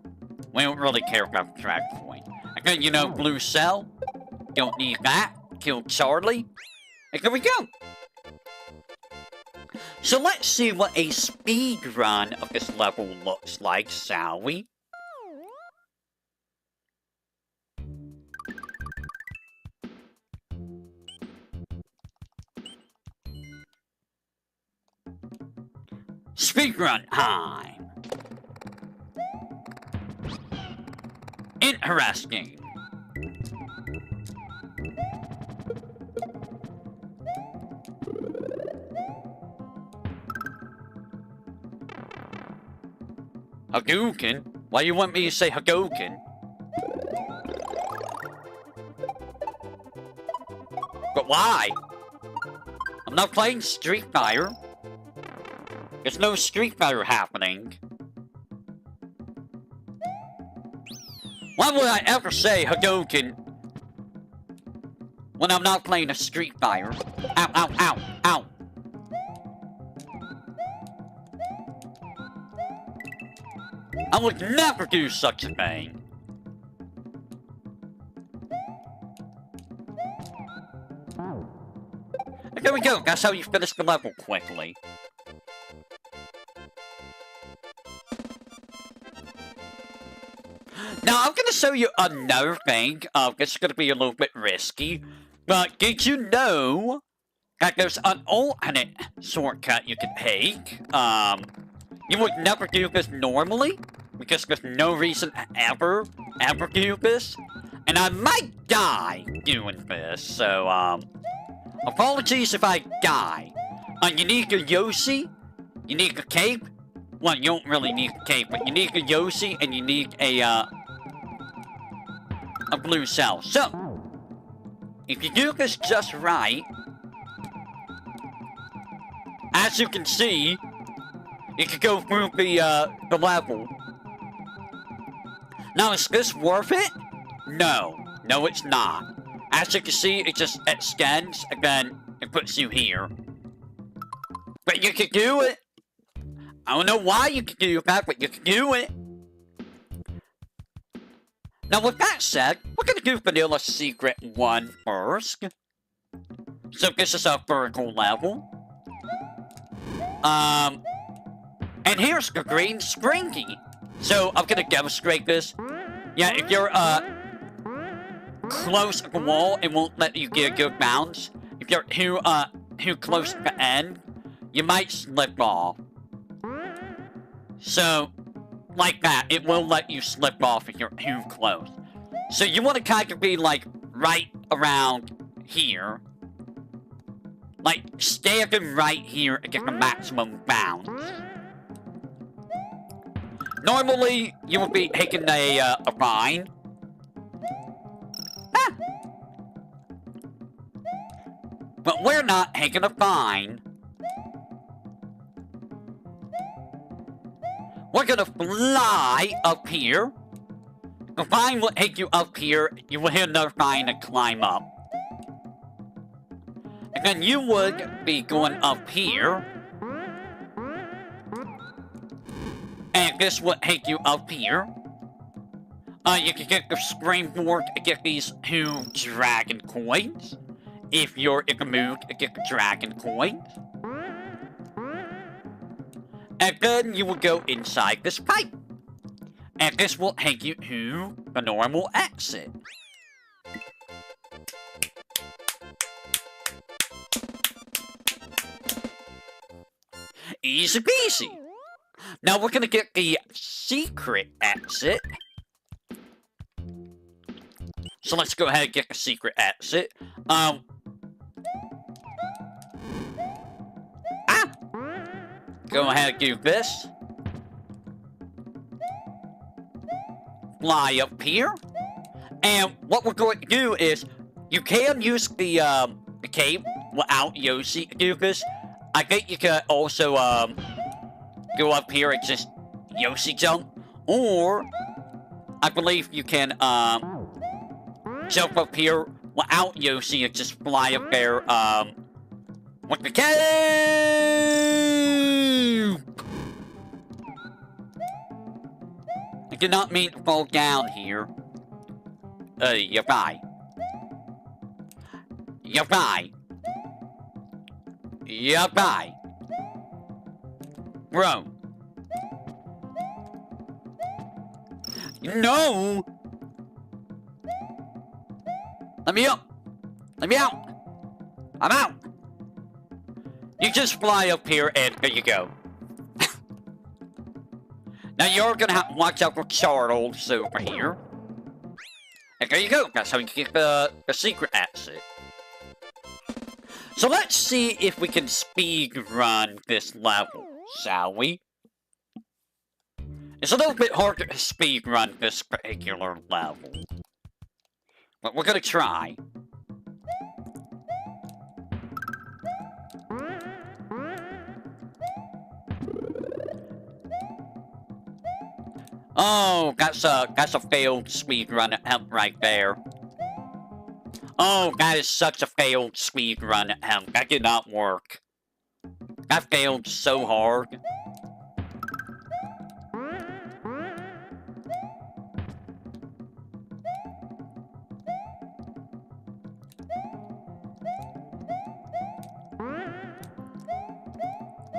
We don't really care about the dragon coin. Okay, you know, blue cell. Don't need that. Kill Charlie. And there we go. So let's see what a speed run of this level looks like, shall we? Speedrun time! Interesting! Hadouken? Why you want me to say Hadouken? But why? I'm not playing Street Fighter. There's no Street Fighter happening. Why would I ever say Hadouken when I'm not playing a Street Fighter? Ow, ow, ow, ow. I would never do such a thing. And there we go. That's how you finish the level quickly. Now, I'm going to show you another thing. This is going to be a little bit risky. But did you know that there's an alternate shortcut you can take? You would never do this normally, because there's no reason to ever do this. And I might die doing this, so, apologies if I die. You need a Yoshi, you need a cape. Well, you don't really need a cape, but you need a Yoshi, and you need a blue cell. So, if you do this just right, as you can see, you can go through the level. Now, is this worth it? No. No, it's not. As you can see, it just extends, and then it puts you here. But you can do it. I don't know why you can do that, but you can do it. Now, with that said, we're going to do Vanilla Secret 1 first. So, this is a vertical level. And here's the green stringy. So, I'm going to demonstrate this. Yeah, if you're, close to the wall, it won't let you get a good bounce. If you're too close to the end, you might slip off. So, like that, it will let you slip off if you're too close. So you want to kind of be, like, right around here. Like, standing right here to get the maximum bounce. Normally, you would be taking a vine. But we're not taking a fine. We're gonna fly up here. The fine will take you up here. You will hit another fine and climb up. And then you would be going up here. And this would take you up here. You can get the springboard to get these 2 dragon coins. If you're in the mood to get the dragon coins. And then you will go inside this pipe. And this will take you to the normal exit. Easy peasy. Now we're gonna get the secret exit. So let's go ahead and get the secret exit. Go ahead and do this. Fly up here. And what we're going to do is, you can use the cave without Yoshi to do this. I think you can also, go up here and just Yoshi jump. Or, I believe you can, jump up here without Yoshi and just fly up there, with the cave! I did not mean to fall down here. You're fine. You're fine. You're fine. Bro. No! Let me up! Let me out! I'm out! You just fly up here and there you go. Now you're gonna have to watch out for Charles over here. And there you go. That's how you get the secret exit. So let's see if we can speedrun this level, shall we? It's a little bit hard to speedrun this particular level. But we're gonna try. Oh, that's a failed speedrun attempt right there. Oh, that is such a failed speedrun attempt. That did not work. That failed so hard.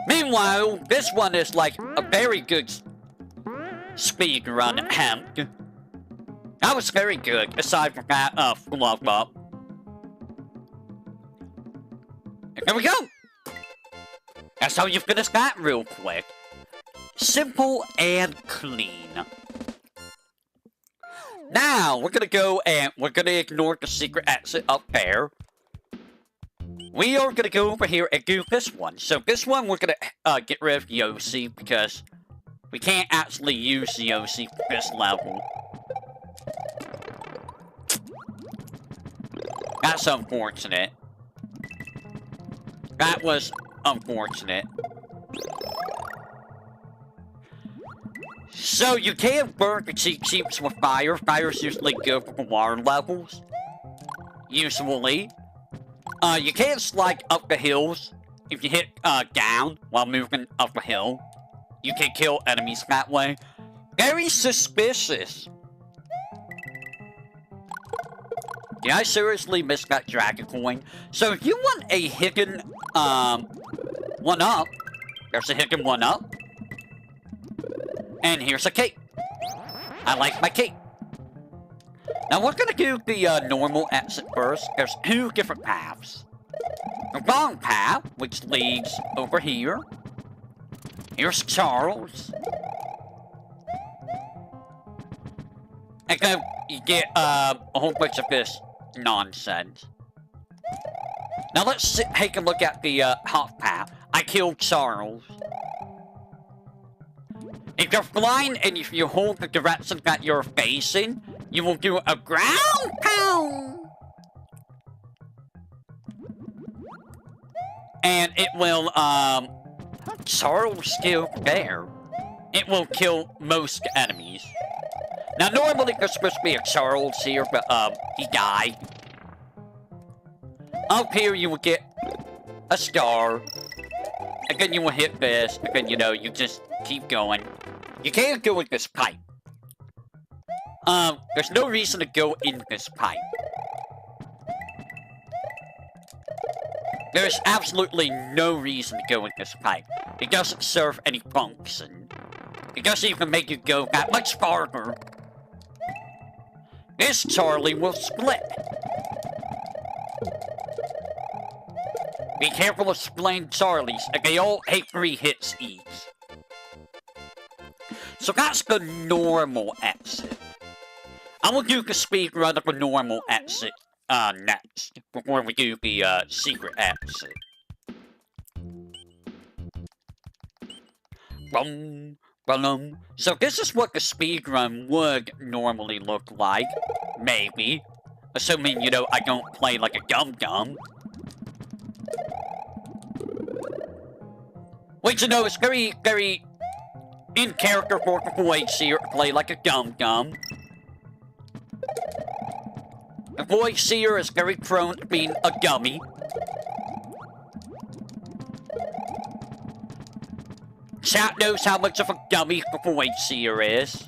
Meanwhile, this one is like a very good speedrun attempt. That was very good, aside from that, flop up. And there we go! That's how you finish that real quick. Simple and clean. Now, we're gonna go and we're gonna ignore the secret exit up there. We are gonna go over here and do this one. So this one, we're gonna get rid of Yoshi because we can't actually use Yoshi for this level. That's unfortunate. That was unfortunate. So you can burn the cheap sheeps with fire. Fire's usually good for the water levels. Usually. You can slide up the hills. If you hit down while moving up a hill, you can kill enemies that way. Very suspicious. Yeah, I seriously missed that dragon coin. So if you want a hidden, one-up, there's a hidden one-up. And here's a cape. I like my cape. Now we're gonna do the normal exit first. There's 2 different paths. The wrong path, which leads over here. Here's Charles. And then you get a whole bunch of this nonsense. Now let's take a look at the hot path. I killed Charles. If you're flying and if you hold the direction that you're facing, you will do a ground pound. And it will, Charles still there. It will kill most enemies. Now, normally there's supposed to be a Charles here, but, he died. Up here, you will get a star. And then you will hit this, and then, you know, you just keep going. You can't go in this pipe. There's no reason to go in this pipe. There's absolutely no reason to go in this pipe. It doesn't serve any function. It doesn't even make you go that much farther. This Charlie will split. Be careful of splitting Charlies, and they all take 3 hits each. So that's the normal exit. I will do the speedrun of the normal exit next, before we do the secret exit. Boom, boom. So this is what the speedrun would normally look like, maybe. Assuming, you know, I don't play like a dum-dum. Which, you know, is very, very in character for the voice here to play like a dum-dum. The voice here is very prone to being a dummy. Chat knows how much of a dummy the voice here is.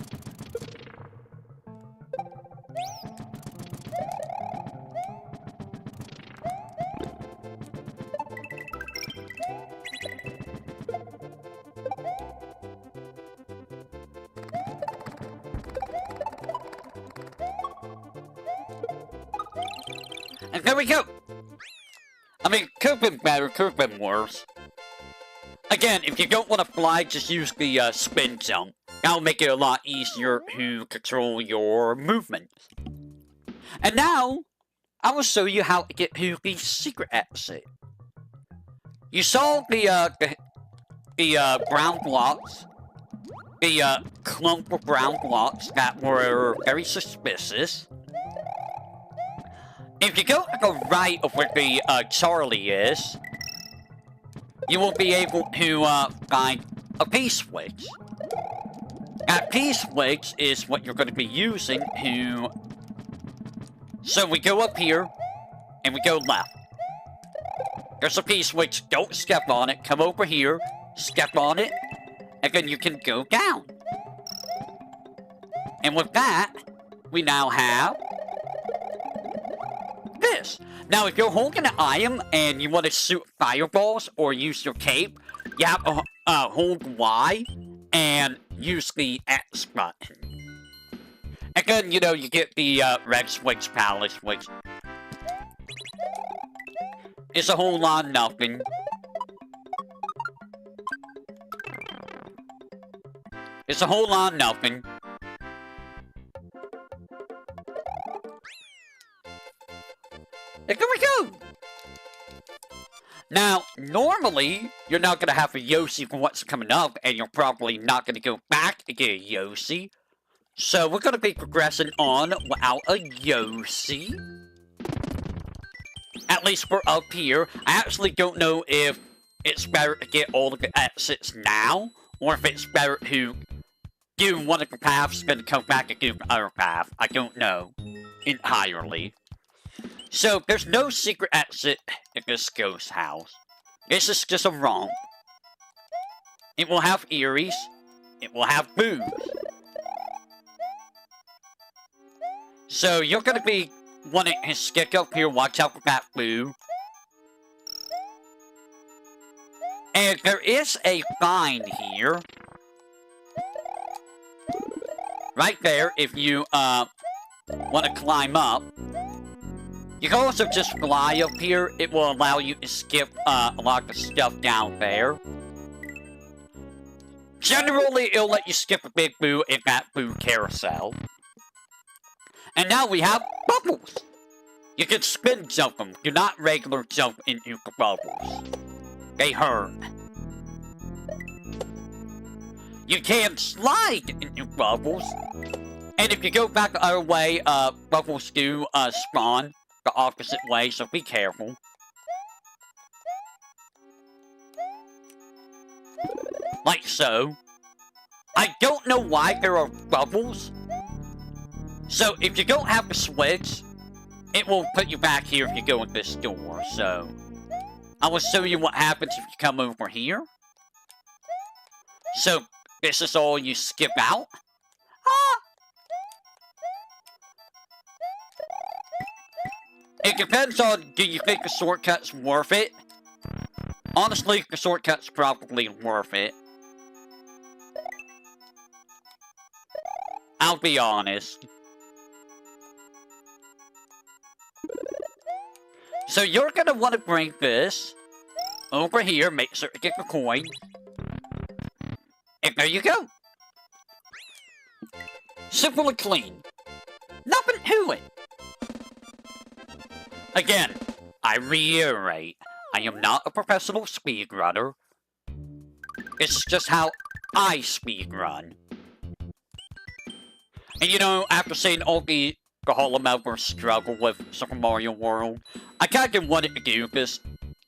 And there we go! I mean, could've been better, could've been worse. Again, if you don't want to fly, just use the spin jump. That'll make it a lot easier to control your movements. And now, I will show you how to get to the secret exit. You saw the brown blocks. The clump of brown blocks that were very suspicious. If you go to the right of where the Charlie is, you will be able to find a P-switch. That P-switch is what you're going to be using to... So we go up here, and we go left. There's a P-switch, don't step on it, come over here, step on it, and then you can go down. And with that, we now have... this. Now, if you're holding an item and you want to shoot fireballs or use your cape, you have to hold Y and use the X button. And then, you know, you get the red switch palace, which is a whole lot of nothing. It's a whole lot of nothing. And there we go! Now, normally, you're not going to have a Yoshi for what's coming up, and you're probably not going to go back to get a Yoshi. So, we're going to be progressing on without a Yoshi. At least for up here. I actually don't know if it's better to get all of the exits now, or if it's better to do one of the paths, then come back and do the other path. I don't know entirely. So, there's no secret exit in this ghost house. This is just a romp. It will have Eries. It will have booze. So, you're gonna be wanting to stick up here, watch out for that boo. And there is a vine here. Right there, if you, want to climb up. You can also just fly up here. It will allow you to skip a lot of the stuff down there. Generally, it'll let you skip a big boo in that boo carousel. And now we have bubbles. You can spin jump them. Do not regular jump into the bubbles. They hurt. You can slide into bubbles. And if you go back the other way, bubbles do spawn the opposite way, so be careful. Like so. I don't know why there are bubbles. So if you don't have the switch, it will put you back here if you go in this door. So I will show you what happens if you come over here. So this is all you skip out. Ah! It depends on, do you think the shortcut's worth it? Honestly, the shortcut's probably worth it. I'll be honest. So you're gonna want to bring this over here, make sure to get the coin. And there you go. Simple and clean. Nothing to it. Again, I reiterate, I am not a professional speedrunner. It's just how I speedrun. And you know, after seeing all the Hollow members struggle with Super Mario World, I kinda wanted to do this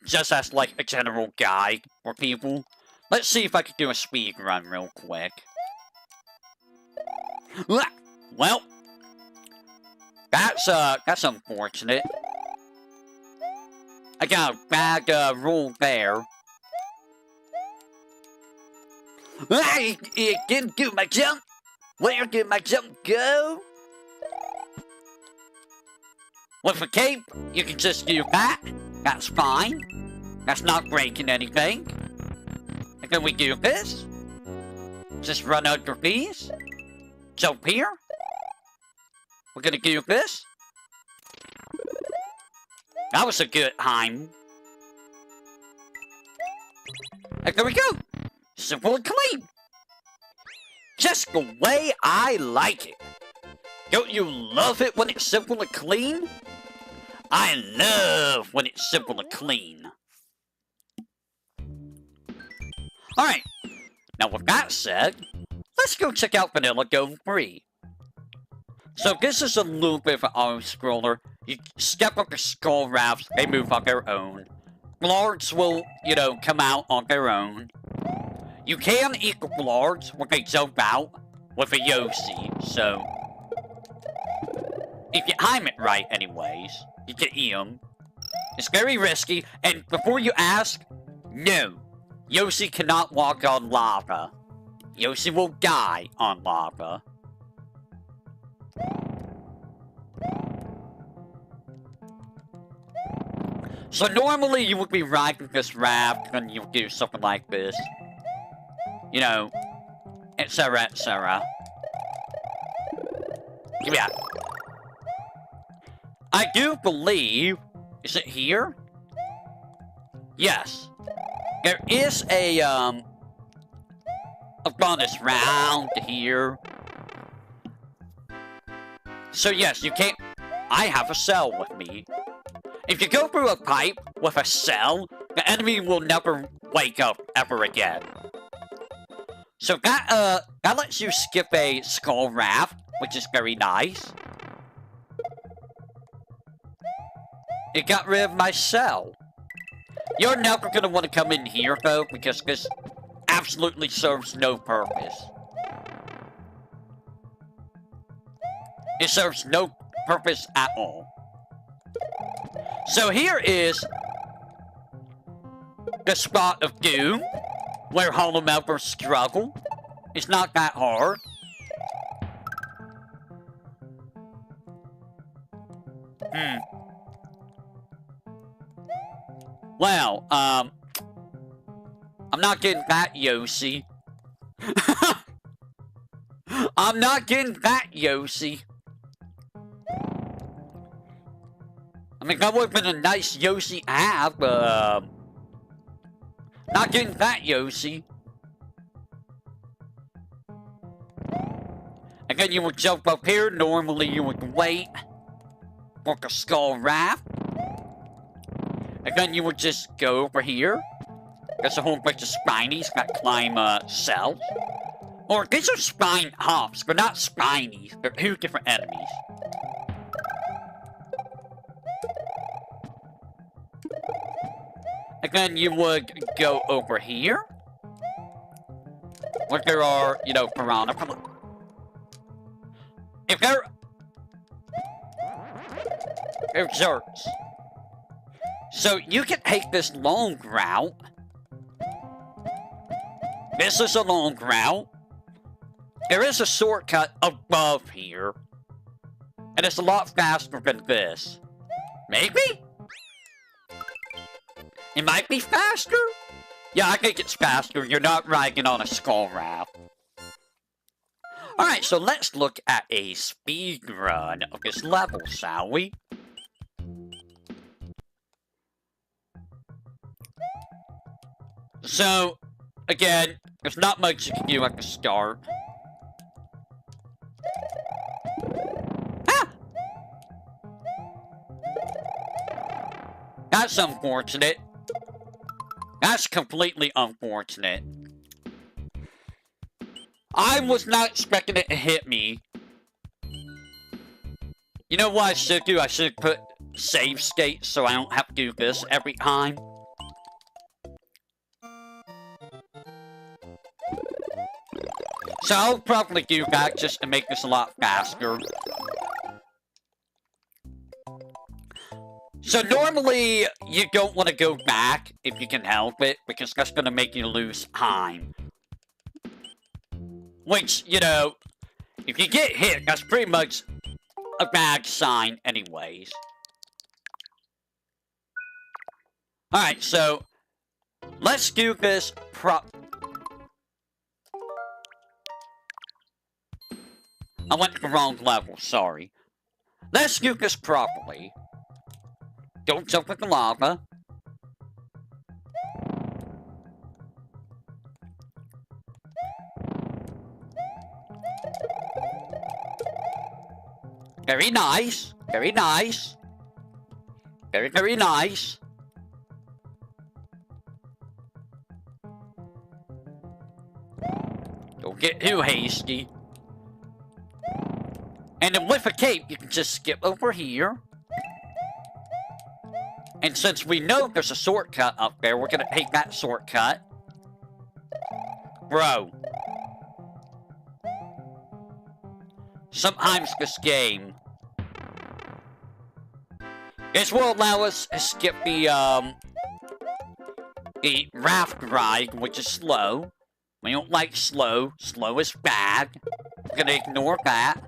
just as like a general guide for people. Let's see if I can do a speedrun real quick. Well, that's unfortunate. I got a bad roll there. I didn't do my jump. Where did my jump go? With a cape, you can just do that. That's fine. That's not breaking anything. And then we do this. Just run under these. Jump here. We're gonna do this. That was a good time. And there we go. Simple and clean. Just the way I like it. Don't you love it when it's simple and clean? I love when it's simple and clean. Alright. Now with that said, let's go check out Vanilla Go Free. So this is a little bit of an auto-scroller. You step up the skull rafts, they move on their own. Blards will, you know, come out on their own. You can eat the blards when they jump out with a Yoshi, so... if you time it right anyways, you can eat them. It's very risky, and before you ask, no. Yoshi cannot walk on lava. Yoshi will die on lava. So normally you would be riding this raft and you would do something like this. You know, etc, etc. Give me that. I do believe... is it here? Yes. There is a bonus round here. So yes, you can't... I have a cell with me. If you go through a pipe with a cell, the enemy will never wake up ever again. So that lets you skip a skull raft, which is very nice. It got rid of my cell. You're never gonna want to come in here though, because this absolutely serves no purpose. It serves no purpose at all. So here is the spot of doom, where Hollow members struggle. It's not that hard. Well, I'm not getting that Yoshi. I'm not getting that Yoshi. I mean, that would have been a nice Yoshi to have, but, not getting that Yoshi. And then you would jump up here. Normally you would wait for the skull raft. And then you would just go over here. There's a whole bunch of spinies that climb, cells. Or, these are spine hops. They're not spinies. They're two different enemies. And then you would go over here. Where there are, you know, piranha. If there... There's zerks. So you can take this long route. This is a long route. There is a shortcut above here. And it's a lot faster than this. Maybe? It might be faster? Yeah, I think it's faster. You're not riding on a skull raft. Alright, so let's look at a speed run of this level, shall we? So, again, there's not much you can do at the start. Ah! That's unfortunate. That's completely unfortunate. I was not expecting it to hit me. You know what I should do? I should put save state so I don't have to do this every time. So I'll probably do that just to make this a lot faster. So normally, you don't want to go back if you can help it, because that's going to make you lose time. Which, you know, if you get hit, that's pretty much a bad sign anyways. Alright, so, let's do this I went to the wrong level, sorry. Let's do this properly. Don't jump in the lava. Very nice. Very nice. Very, very nice. Don't get too hasty. And then with a cape, you can just skip over here. And since we know there's a shortcut up there, we're gonna take that shortcut. Bro. Sometimes this game... This will allow us to skip the raft ride, which is slow. We don't like slow. Slow is bad. We're gonna ignore that.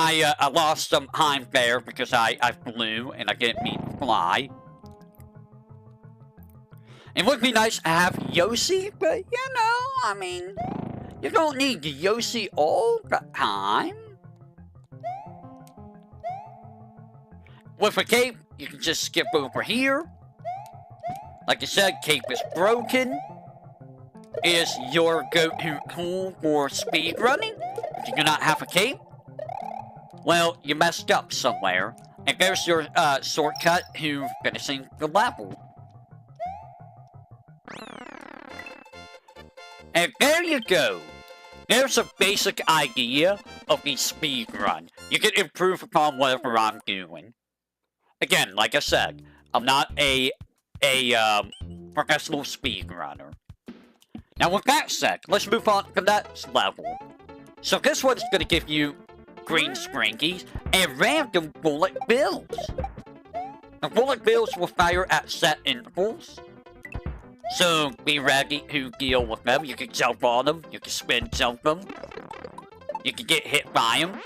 I lost some time there because I flew and I didn't mean to fly. It would be nice to have Yoshi, but you know, I mean, you don't need Yoshi all the time. With a cape, you can just skip over here. Like I said, cape is broken. Is your go-to tool for speedrunning. If you do not have a cape, well, you messed up somewhere. And there's your shortcut to finishing the level. And there you go. There's a basic idea of the speedrun. You can improve upon whatever I'm doing. Again, like I said, I'm not a professional speedrunner. Now with that said, let's move on to the next level. So this one's gonna give you green springies and random bullet bills. The bullet bills will fire at set intervals. So be ready to deal with them. You can jump on them, you can spin jump them. You can get hit by them.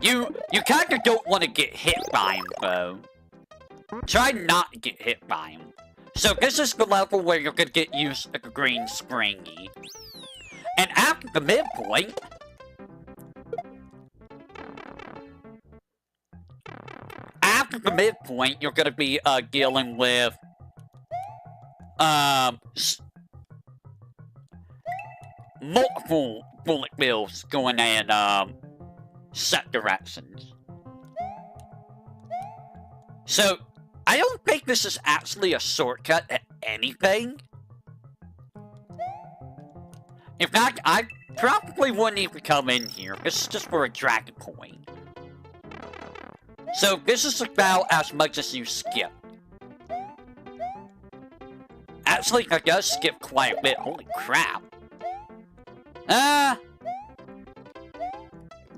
You kinda don't want to get hit by them though. Try not to get hit by them. So this is the level where you're gonna get used to the green springy. And after the midpoint, you're gonna be dealing with multiple bullet bills going in set directions. So I don't think this is actually a shortcut to anything. In fact, I probably wouldn't even come in here. This is just for a dragon coin. So this is about as much as you skip. Actually, I does skip quite a bit. Holy crap.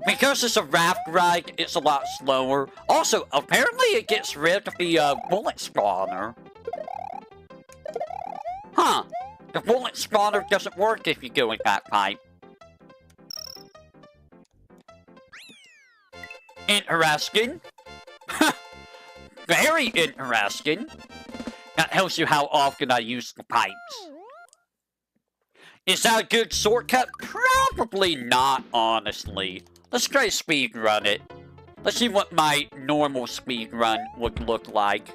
Because it's a raft ride, it's a lot slower. Also, apparently it gets rid of the bullet spawner. Huh. The bullet spawner doesn't work if you go in that pipe. Interesting. Very interesting. That tells you how often I use the pipes. Is that a good shortcut? Probably not, honestly. Let's try to speedrun it. Let's see what my normal speedrun would look like.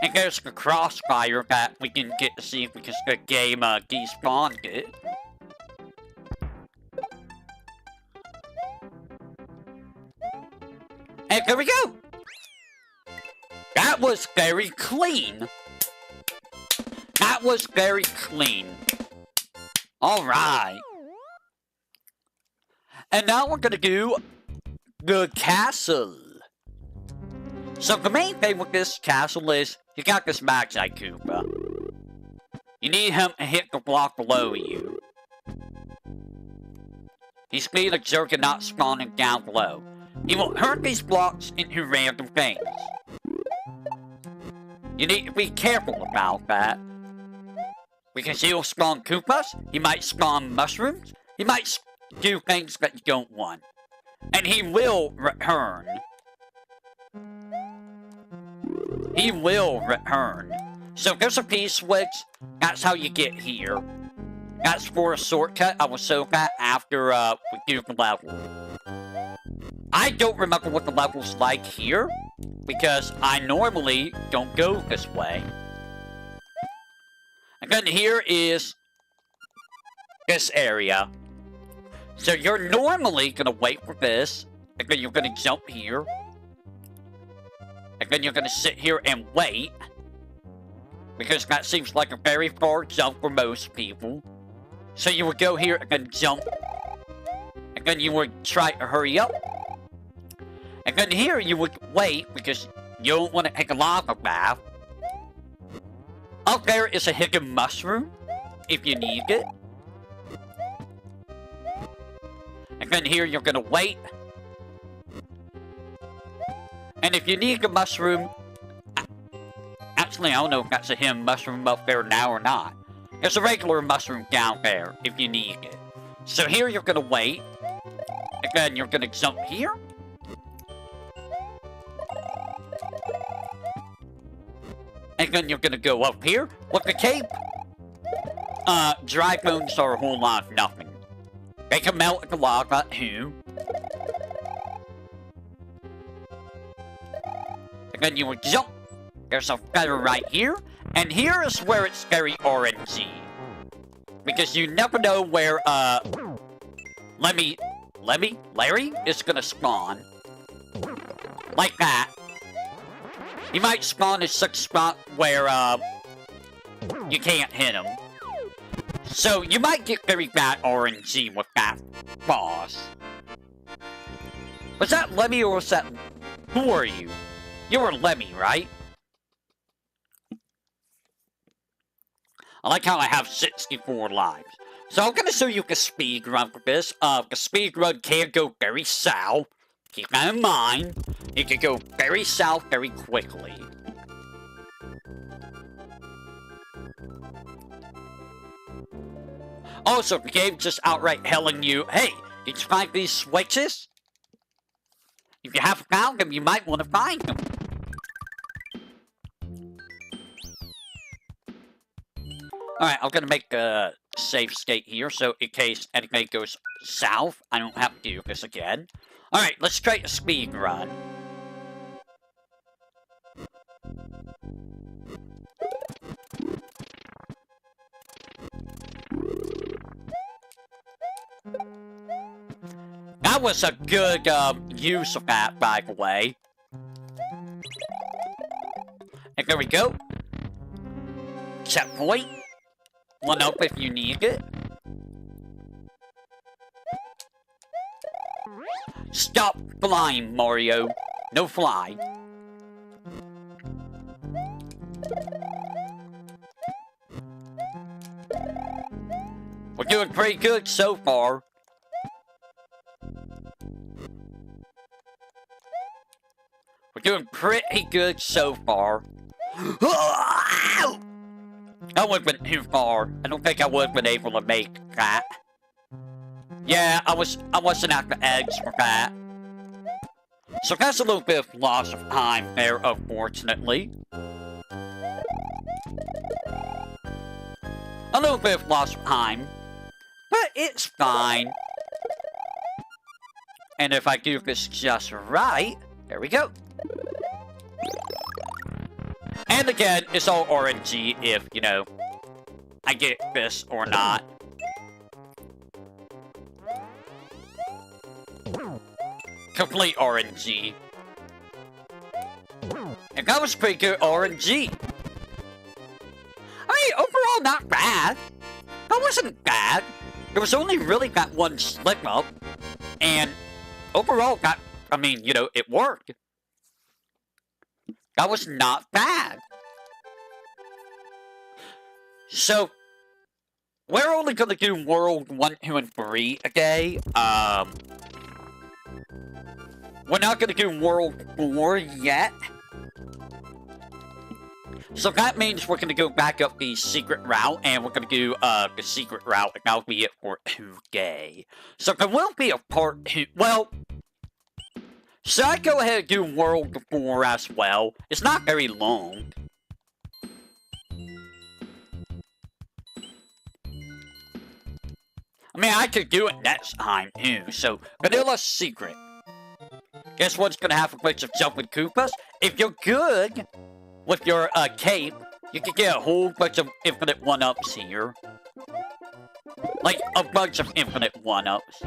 And there's the crossfire that we can get to see because the game despawned it. And there we go! That was very clean. That was very clean. Alright. And now we're gonna do the castle. So the main thing with this castle is, you got this Magi Koopa. You need him to hit the block below you. He's being a jerk and not spawning down below. He will hurt these blocks into random things. You need to be careful about that. Because he'll spawn Koopas, he might spawn mushrooms, he might do things that you don't want. And he will return. He will return. So there's a P-switch. That's how you get here. That's for a shortcut I will show that after we do the level. I don't remember what the level's like here, because I normally don't go this way. And then here is this area. So you're normally gonna wait for this, and then you're gonna jump here. And then you're gonna sit here and wait. Because that seems like a very far jump for most people. So you would go here and then jump. And then you would try to hurry up. And then here you would wait because you don't want to take a lava bath. Up there is a hidden mushroom, if you need it. And then here you're gonna wait. And if you need a mushroom... Actually, I don't know if that's a hidden mushroom up there now or not. There's a regular mushroom down there, if you need it. So here you're gonna wait. And then you're gonna jump here. And then you're gonna go up here. With the cape, dry bones are a whole lot of nothing. They can melt in the lava, too. And then you would jump. There's a feather right here. And here is where it's very RNG. Because you never know where, Larry is gonna spawn. Like that. He might spawn in such a spot where, you can't hit him. So, you might get very bad RNG with that boss. Was that Lemmy or was that... Who are you? You were Lemmy, right? I like how I have 64 lives. So I'm gonna show you the speedrun for this. The speedrun can go very south. Keep that in mind. It can go very south very quickly. Also, the game just outright telling you, hey, did you find these switches? If you haven't found them, you might want to find them. Alright, I'm gonna make a safe state here, so in case anything goes south, I don't have to do this again. Alright, let's try a speedrun. That was a good use of that, by the way. And there we go. Checkpoint. 1 up if you need it. Stop flying, Mario. No fly. We're doing pretty good so far. We're doing pretty good so far. That would have been too far. I don't think I would have been able to make that. Yeah, I wasn't at the edge for that. So that's a little bit of loss of time there, unfortunately. A little bit of loss of time. But it's fine. And if I do this just right, there we go. And again, it's all RNG if, you know, I get this or not. Complete RNG. And that was pretty good RNG. I mean, overall, not bad. That wasn't bad. There was only really that one slip up. And overall, I mean, you know, it worked. That was not bad. So, we're only going to do World 1, 2, and 3 a day. We're not going to do World 4 yet. So that means we're going to go back up the secret route, and we're going to do the secret route, and that'll be it for today. So there will be a part 2. Well, should I go ahead and do World 4 as well? It's not very long. I mean, I could do it next time, too. So, Vanilla Secret. Guess what's gonna have a bunch of jumping Koopas? If you're good with your cape, you can get a whole bunch of infinite 1-ups here. Like, a bunch of infinite 1-ups.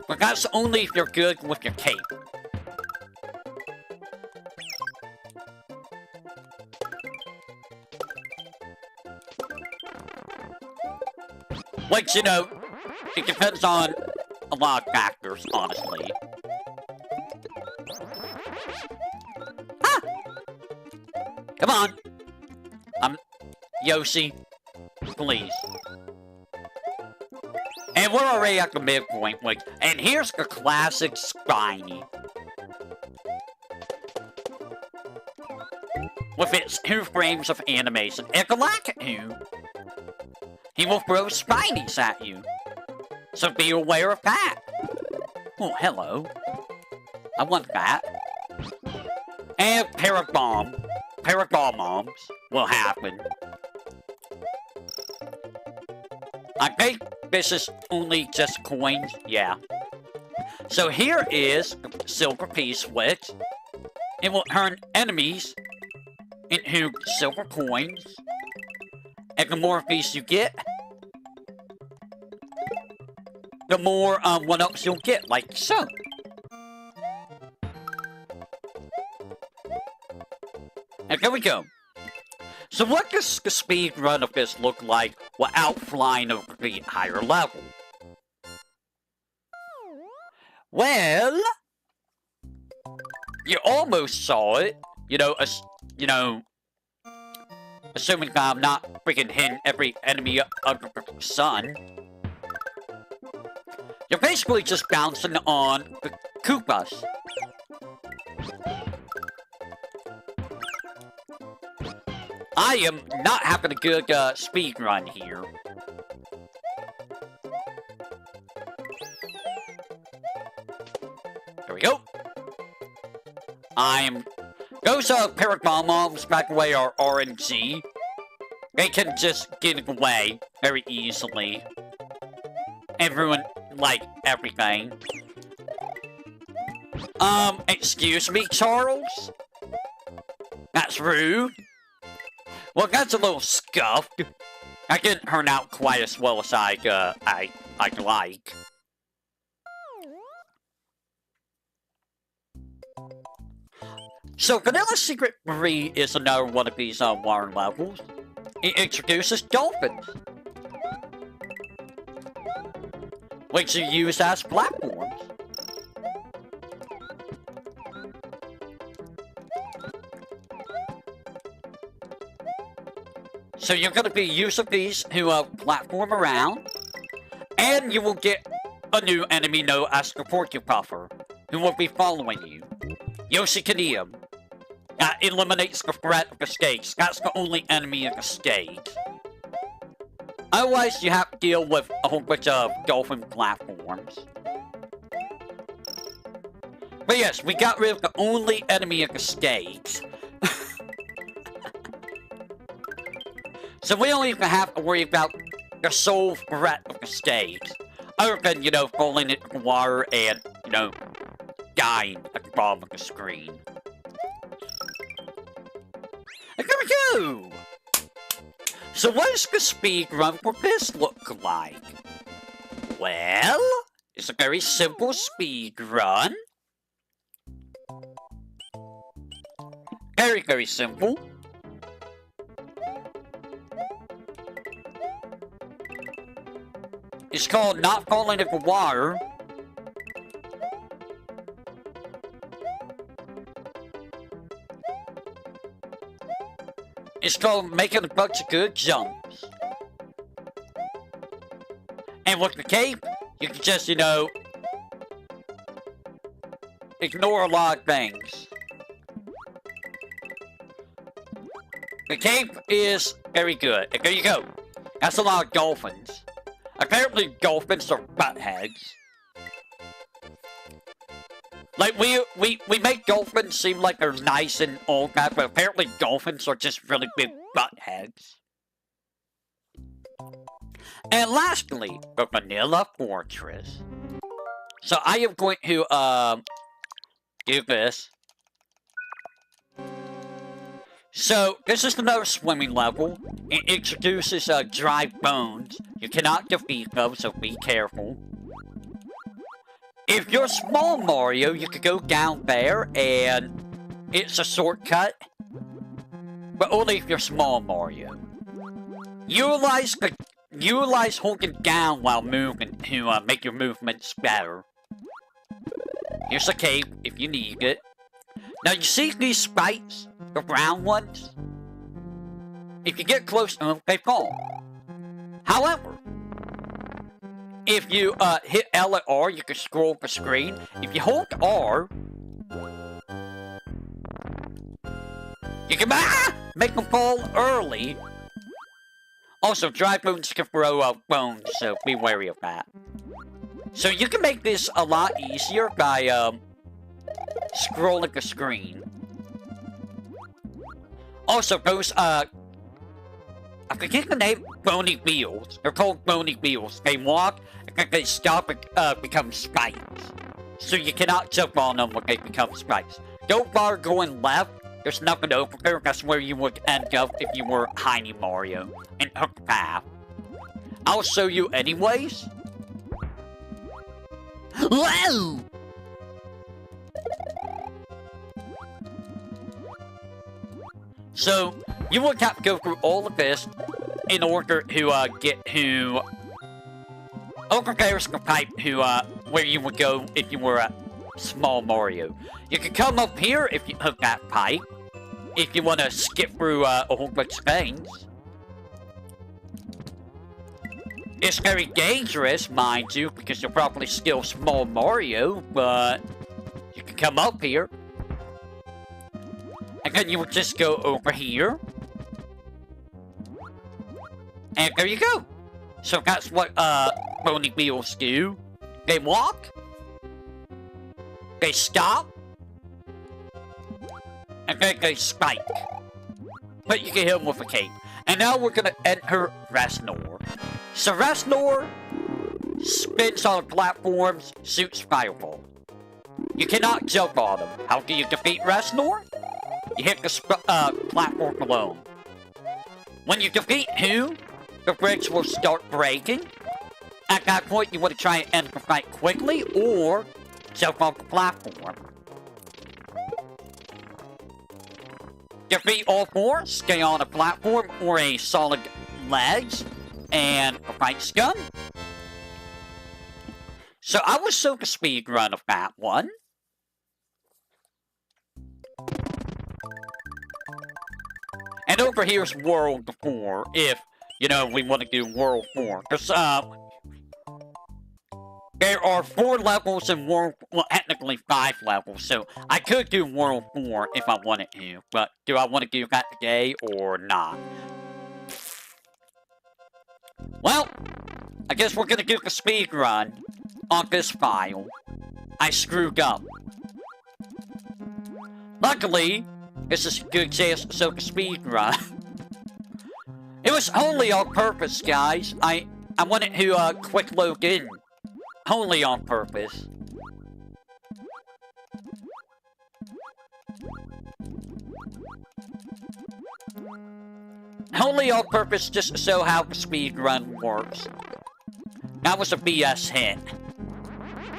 But that's only if you're good with your cape. Which, you know, it depends on a lot of factors, honestly. Ah! Come on! Yoshi, please. And we're already at the midpoint, like, and here's the classic Spiny. With its 2 frames of animation. And the Lakitu, he will throw Spinies at you. So be aware of that. Oh, hello. I want that. And Parabomb. Parabombs will happen. I think this is only just coins. Yeah. So here is the silver piece switch. It will turn enemies into silver coins. And the more of these you get, the more 1-ups you'll get, like so. And there we go. So what does the speed run of this look like without flying over the higher level? Well, you almost saw it. Assuming that I'm not freaking hitting every enemy under the sun. You're basically just bouncing on the Koopas. I am not having a good speed run here. There we go. Those Parabombs, by the way, are RNG. They can just get away very easily. And ruin, like, everything. Excuse me, Charles? That's rude. Well, that's a little scuffed. That didn't turn out quite as well as I'd like. So, Vanilla Secret 3 is another one of these water levels. It introduces dolphins, which you use as platforms. So you're going to be using these to platform around, and you will get a new enemy known as the Porcupuffer, who will be following you. Yoshikanium. That eliminates the threat of the stage. That's the only enemy in the stage. Otherwise, you have to deal with a whole bunch of dolphin platforms. But yes, we got rid of the only enemy in the stage. So we don't even have to worry about the sole threat of the stage. Other than, you know, falling into the water and, you know, dying at the bottom of the screen. And there we go! So what does the speedrun for this look like? Well, it's a very simple speedrun. Very, very simple. It's called Not Falling into the Water. It's called Making a Bunch of Good Jumps. And with the cape, you can just, you know, ignore a lot of things. The cape is very good. And there you go. That's a lot of dolphins. Apparently, dolphins are buttheads. Like, we make dolphins seem like they're nice and all that, but apparently dolphins are just really big buttheads. And lastly, the Vanilla Fortress. So I am going to, do this. So, this is another swimming level. It introduces, dry bones. You cannot defeat them, so be careful. If you're small Mario, you could go down there, and it's a shortcut. But only if you're small Mario. Utilize holding down while moving to make your movements better. Here's a cape if you need it. Now you see these spikes? The brown ones? If you get close to them, they fall. However, if you hit L and R, you can scroll the screen. If you hold R, you can make them fall early. Also, dry bones can throw bones, so be wary of that. So you can make this a lot easier by scrolling the screen. Also, those I forget the name, bony wheels. They're called bony wheels. They walk, and then they stop and become spikes. So you cannot jump on them when they become spikes. Don't bother going left. There's nothing over there. That's where you would end up if you were Tiny Mario and took the path. I'll show you anyways. Whoa! So, you would have to go through all of this in order to get to over there's the pipe to where you would go if you were a small Mario. You can come up here if you hook that pipe. If you want to skip through a whole bunch of things. It's very dangerous, mind you, because you're probably still small Mario, but you can come up here. And then you would just go over here. And there you go. So that's what bony wheels do. They walk. They stop. And then they spike. But you can hit them with a cape. And now we're gonna enter Resnor. So Resnor spins on platforms, shoots fireball. You cannot jump on them. How do you defeat Resnor? You hit the platform alone. When you defeat who, the bricks will start breaking. At that point, you want to try and end the fight quickly, or jump off the platform. Defeat all four, stay on a platform or a solid legs, and the fight's done. So I will show the speed run of that one. And over here's World 4, if, you know, we want to do World 4. Because, there are 4 levels in World... Well, technically 5 levels, so I could do World 4 if I wanted to. But do I want to do that today or not? Well, I guess we're going to do the speed run on this file. I screwed up. Luckily, this is a good chance to show the speed run. It was wholly on purpose, guys. I wanted to quick load in. Wholly on purpose. Wholly on purpose just to show how the speed run works. That was a BS hit.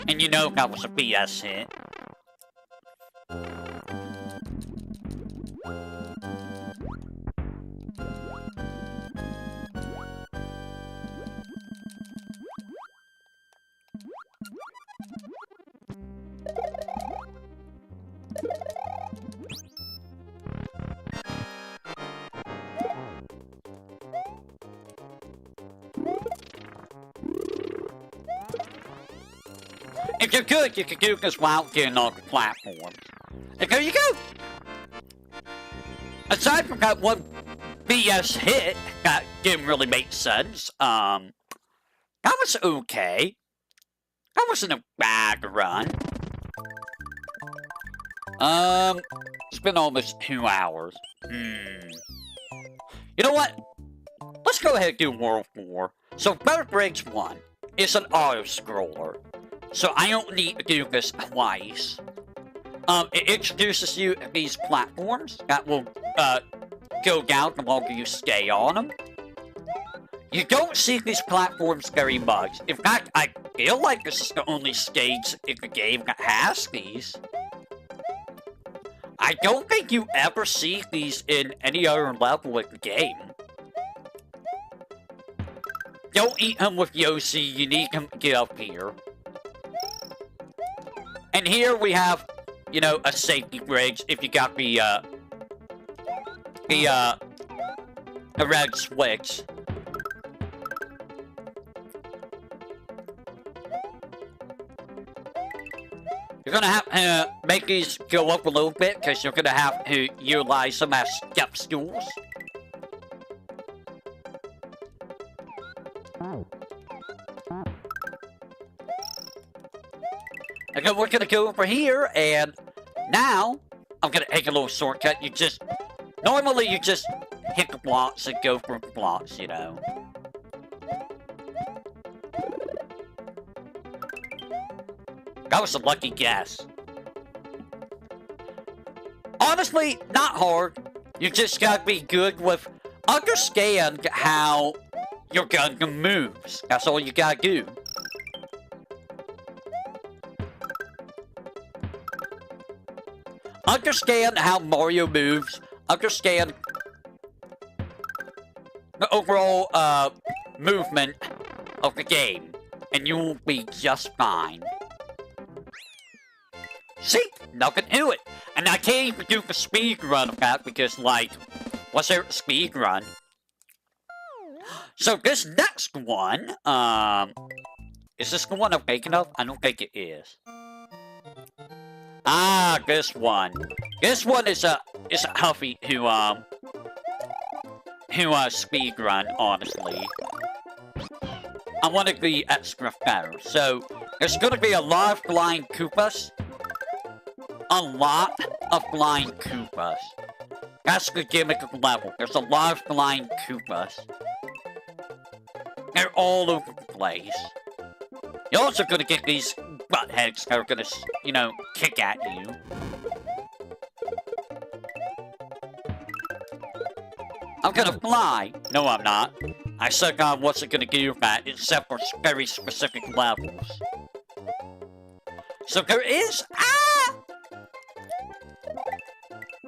And you know that was a BS hit. If you're good, you can do this while getting on the platform. And there you go! Aside from that one BS hit that didn't really make sense, that was okay. That wasn't a bad run. It's been almost 2 hours. You know what? Let's go ahead and do World 4. So, Better Bridge 1 is an auto-scroller. So I don't need to do this twice. It introduces you to these platforms that will, go down the longer you stay on them. You don't see these platforms very much. In fact, I feel like this is the only stage in the game that has these. I don't think you ever see these in any other level of the game. Don't eat him with Yoshi, you need him to get up here. And here we have, you know, a safety bridge if you got the red switch. You're gonna have to make these go up a little bit, because you're gonna have to utilize them as step stools. And then we're gonna go over here, and now I'm gonna take a little shortcut. Normally you just hit the blocks and go for the blocks, you know. That was a lucky guess. Honestly, not hard. You just gotta be good with... Understand how your gun moves. That's all you gotta do. Understand how Mario moves. Understand the overall, movement of the game. And you will be just fine. See? Nothing to it. And I can't even do the speed run of that because, like, what's there a speed run? So this next one, is this the one I'm thinking of? I don't think it is. Ah, this one. This one is a Huffy who speedrun, honestly. I want to be extra better. So, there's gonna be a lot of flying Koopas. A lot of flying Koopas. That's the gimmick of the level. There's a lot of flying Koopas. They're all over the place. You're also gonna get these buttheads that are gonna, you know, kick at you. I'm gonna fly. No, I'm not. I said God wasn't gonna do that except for very specific levels. So there is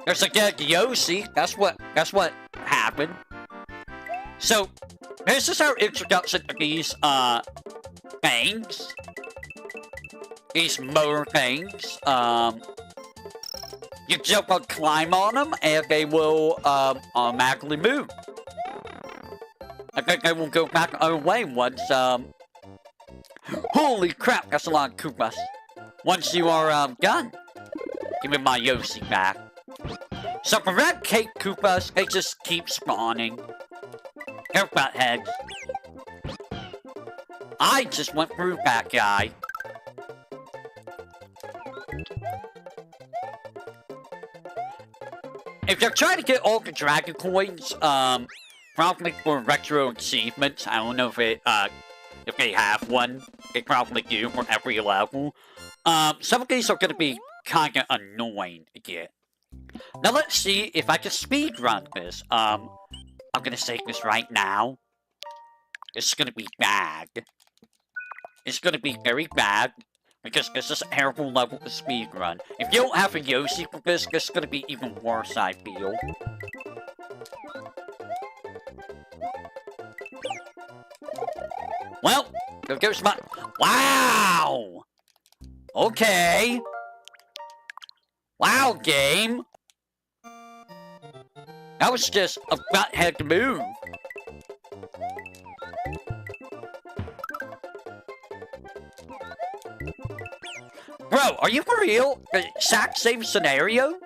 there's a dead Yoshi. That's what happened. So this is our introduction to these things. These motor things. You jump and climb on them and they will automatically move. I think they will go back our way once holy crap, that's a lot of Koopas. Once you are done. Give me my Yoshi back. So for red cake Koopas, they just keep spawning. They're buttheads. I just went through that guy. If you're trying to get all the dragon coins, probably for retro achievements, I don't know if they have one. They probably do for every level. Some of these are gonna be kinda annoying to get. Now let's see if I can speedrun this. I'm gonna say this right now. It's gonna be bad. It's gonna be very bad. Because this is a terrible level to speedrun. If you don't have a Yoshi for this, this is gonna be even worse, I feel. Well, there goes my... Wow! Okay. Wow, game. That was just a butthead move. Bro, are you for real? The exact same scenario?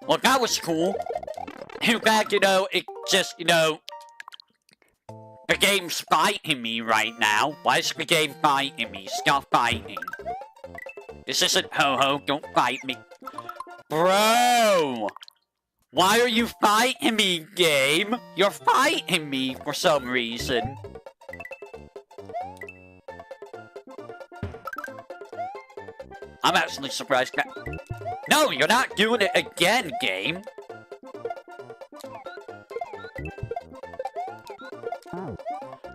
Well, that was cool. Too bad, you know, it just, you know... The game's fighting me right now. Why is the game fighting me? Stop fighting. This isn't ho-ho, don't fight me. Bro! Why are you fighting me, game? You're fighting me for some reason. I'm actually surprised that... No, you're not doing it again, game!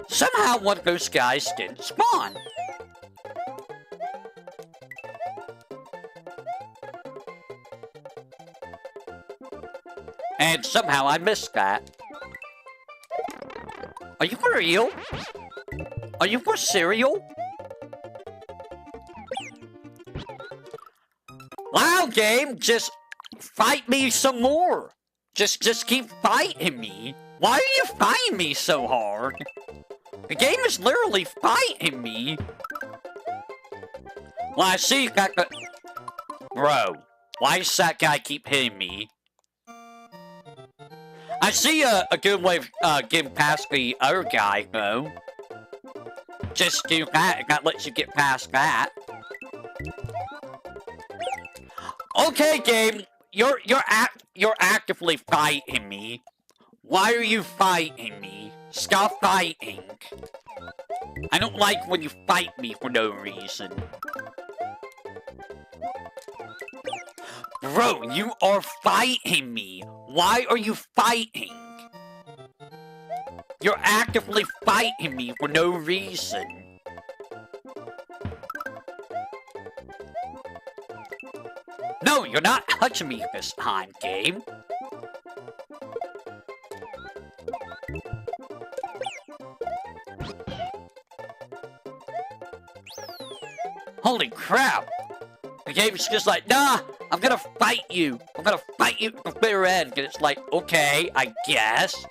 Somehow one of those guys didn't spawn. And somehow I missed that. Are you for real? Are you for cereal? Wow, game, just fight me some more. Just keep fighting me. Why are you fighting me so hard? The game is literally fighting me. Well, I see you got the... Bro, why does that guy keep hitting me? I see a good way of getting past the other guy, though. Just do that, and that lets you get past that. Okay, game, you're actively fighting me. Why are you fighting me? Stop fighting. I don't like when you fight me for no reason. Bro, you are fighting me. Why are you fighting? You're actively fighting me for no reason. No, you're not touching me this time, game. Holy crap! The game's just like, nah, I'm gonna fight you. I'm gonna fight you to the bitter end. And it's like, okay, I guess.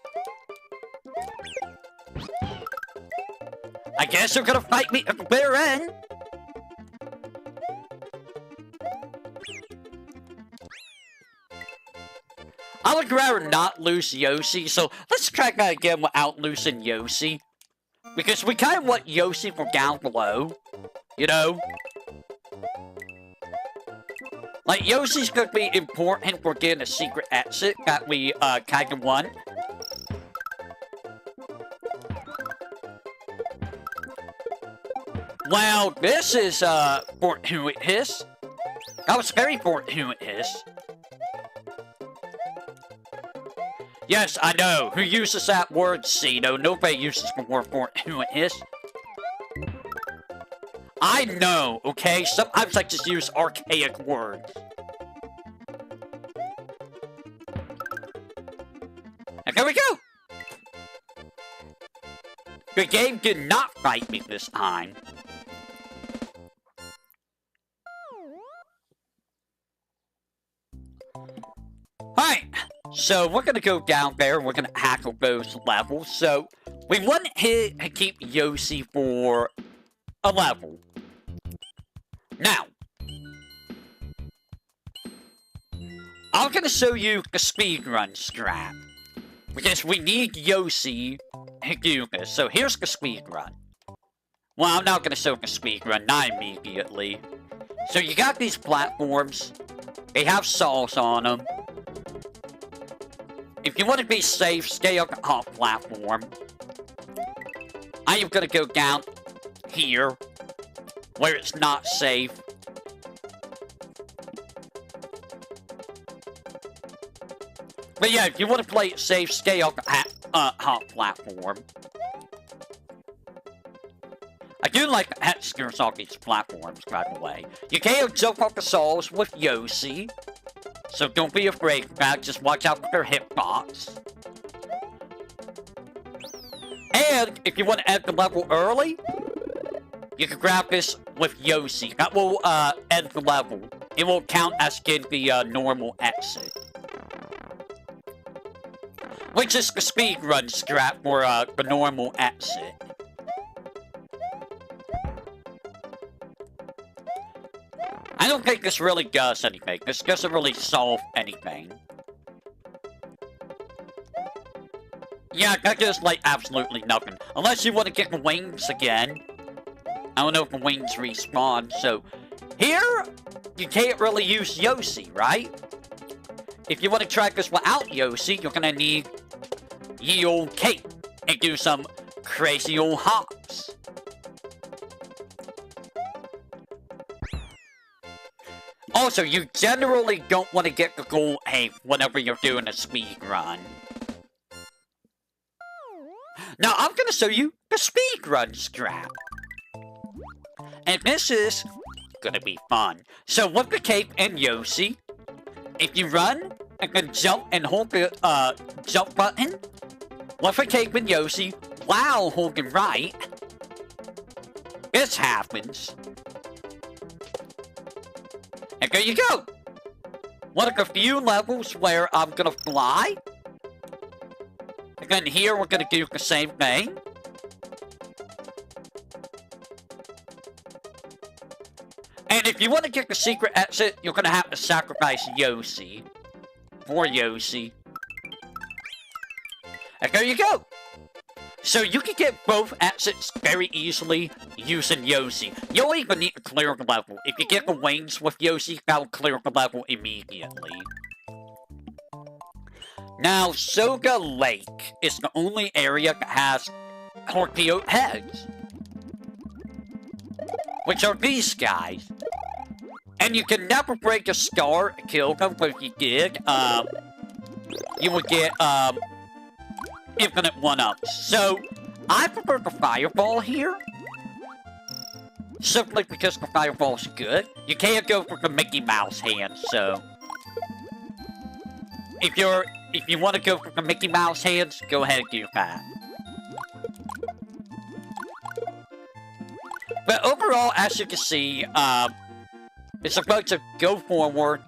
I guess you're gonna fight me at the bitter end. I would rather not lose Yoshi, so let's try that again without losing Yoshi. Because we kind of want Yoshi from down below, you know? Like, Yoshi's gonna be important for getting a secret exit that we, kind of want. Well, this is, fortuitous. That was very fortuitous. Yes, I know. Who uses that word, Cino? Nobody uses the word for who it is. I know, okay? Sometimes I just use archaic words. And there we go! The game did not fight me this time. Alright, so we're gonna go down there, we're gonna tackle those levels. So, we want to keep Yoshi for a level. Now, I'm gonna show you the speedrun strat. Because we need Yoshi to do this. So here's the speedrun. Well, I'm not gonna show the speedrun, not immediately. So you got these platforms. They have saws on them. If you want to be safe, stay on the top platform. I am gonna go down here, where it's not safe. But yeah, if you want to play it safe, stay on the top platform. I do like the textures on these platforms, by the way. You can't jump off the saws with Yoshi, so don't be afraid of that. Just watch out for their hitbox. And if you want to end the level early, you can grab this with Yoshi. That will end the level. It will count as getting the normal exit. Which is the speedrun strat for the normal exit. I don't think this really does anything. This doesn't really solve anything. Yeah, that does, like, absolutely nothing. Unless you want to get the wings again. I don't know if the wings respawn, so... Here, you can't really use Yoshi, right? If you want to try this without Yoshi, you're gonna need ye old cape and do some crazy old hops. Also, you generally don't want to get the gold ape whenever you're doing a speed run. Now, I'm gonna show you the speedrun strat. And this is gonna be fun. So, with the cape and Yoshi, if you run and then jump and hold the jump button with a cape and Yoshi while holding right, this happens. And there you go! One of the few levels where I'm gonna fly. And then here we're gonna do the same thing. And if you want to get the secret exit, you're gonna have to sacrifice Yoshi. For Yoshi. And there you go! So you can get both exits very easily using Yoshi. You don't even need to clear the level. If you get the wings with Yoshi, that'll clear the level immediately. Now, Soga Lake is the only area that has torpedo heads. Which are these guys. And you can never break a star to kill them, but if you did, you would get, infinite one-ups. So, I prefer the fireball here. Simply because the fireball's good. You can't go for the Mickey Mouse hand, so... If you want to go for the Mickey Mouse hands, go ahead and do that. But overall, as you can see, it's about to go forward,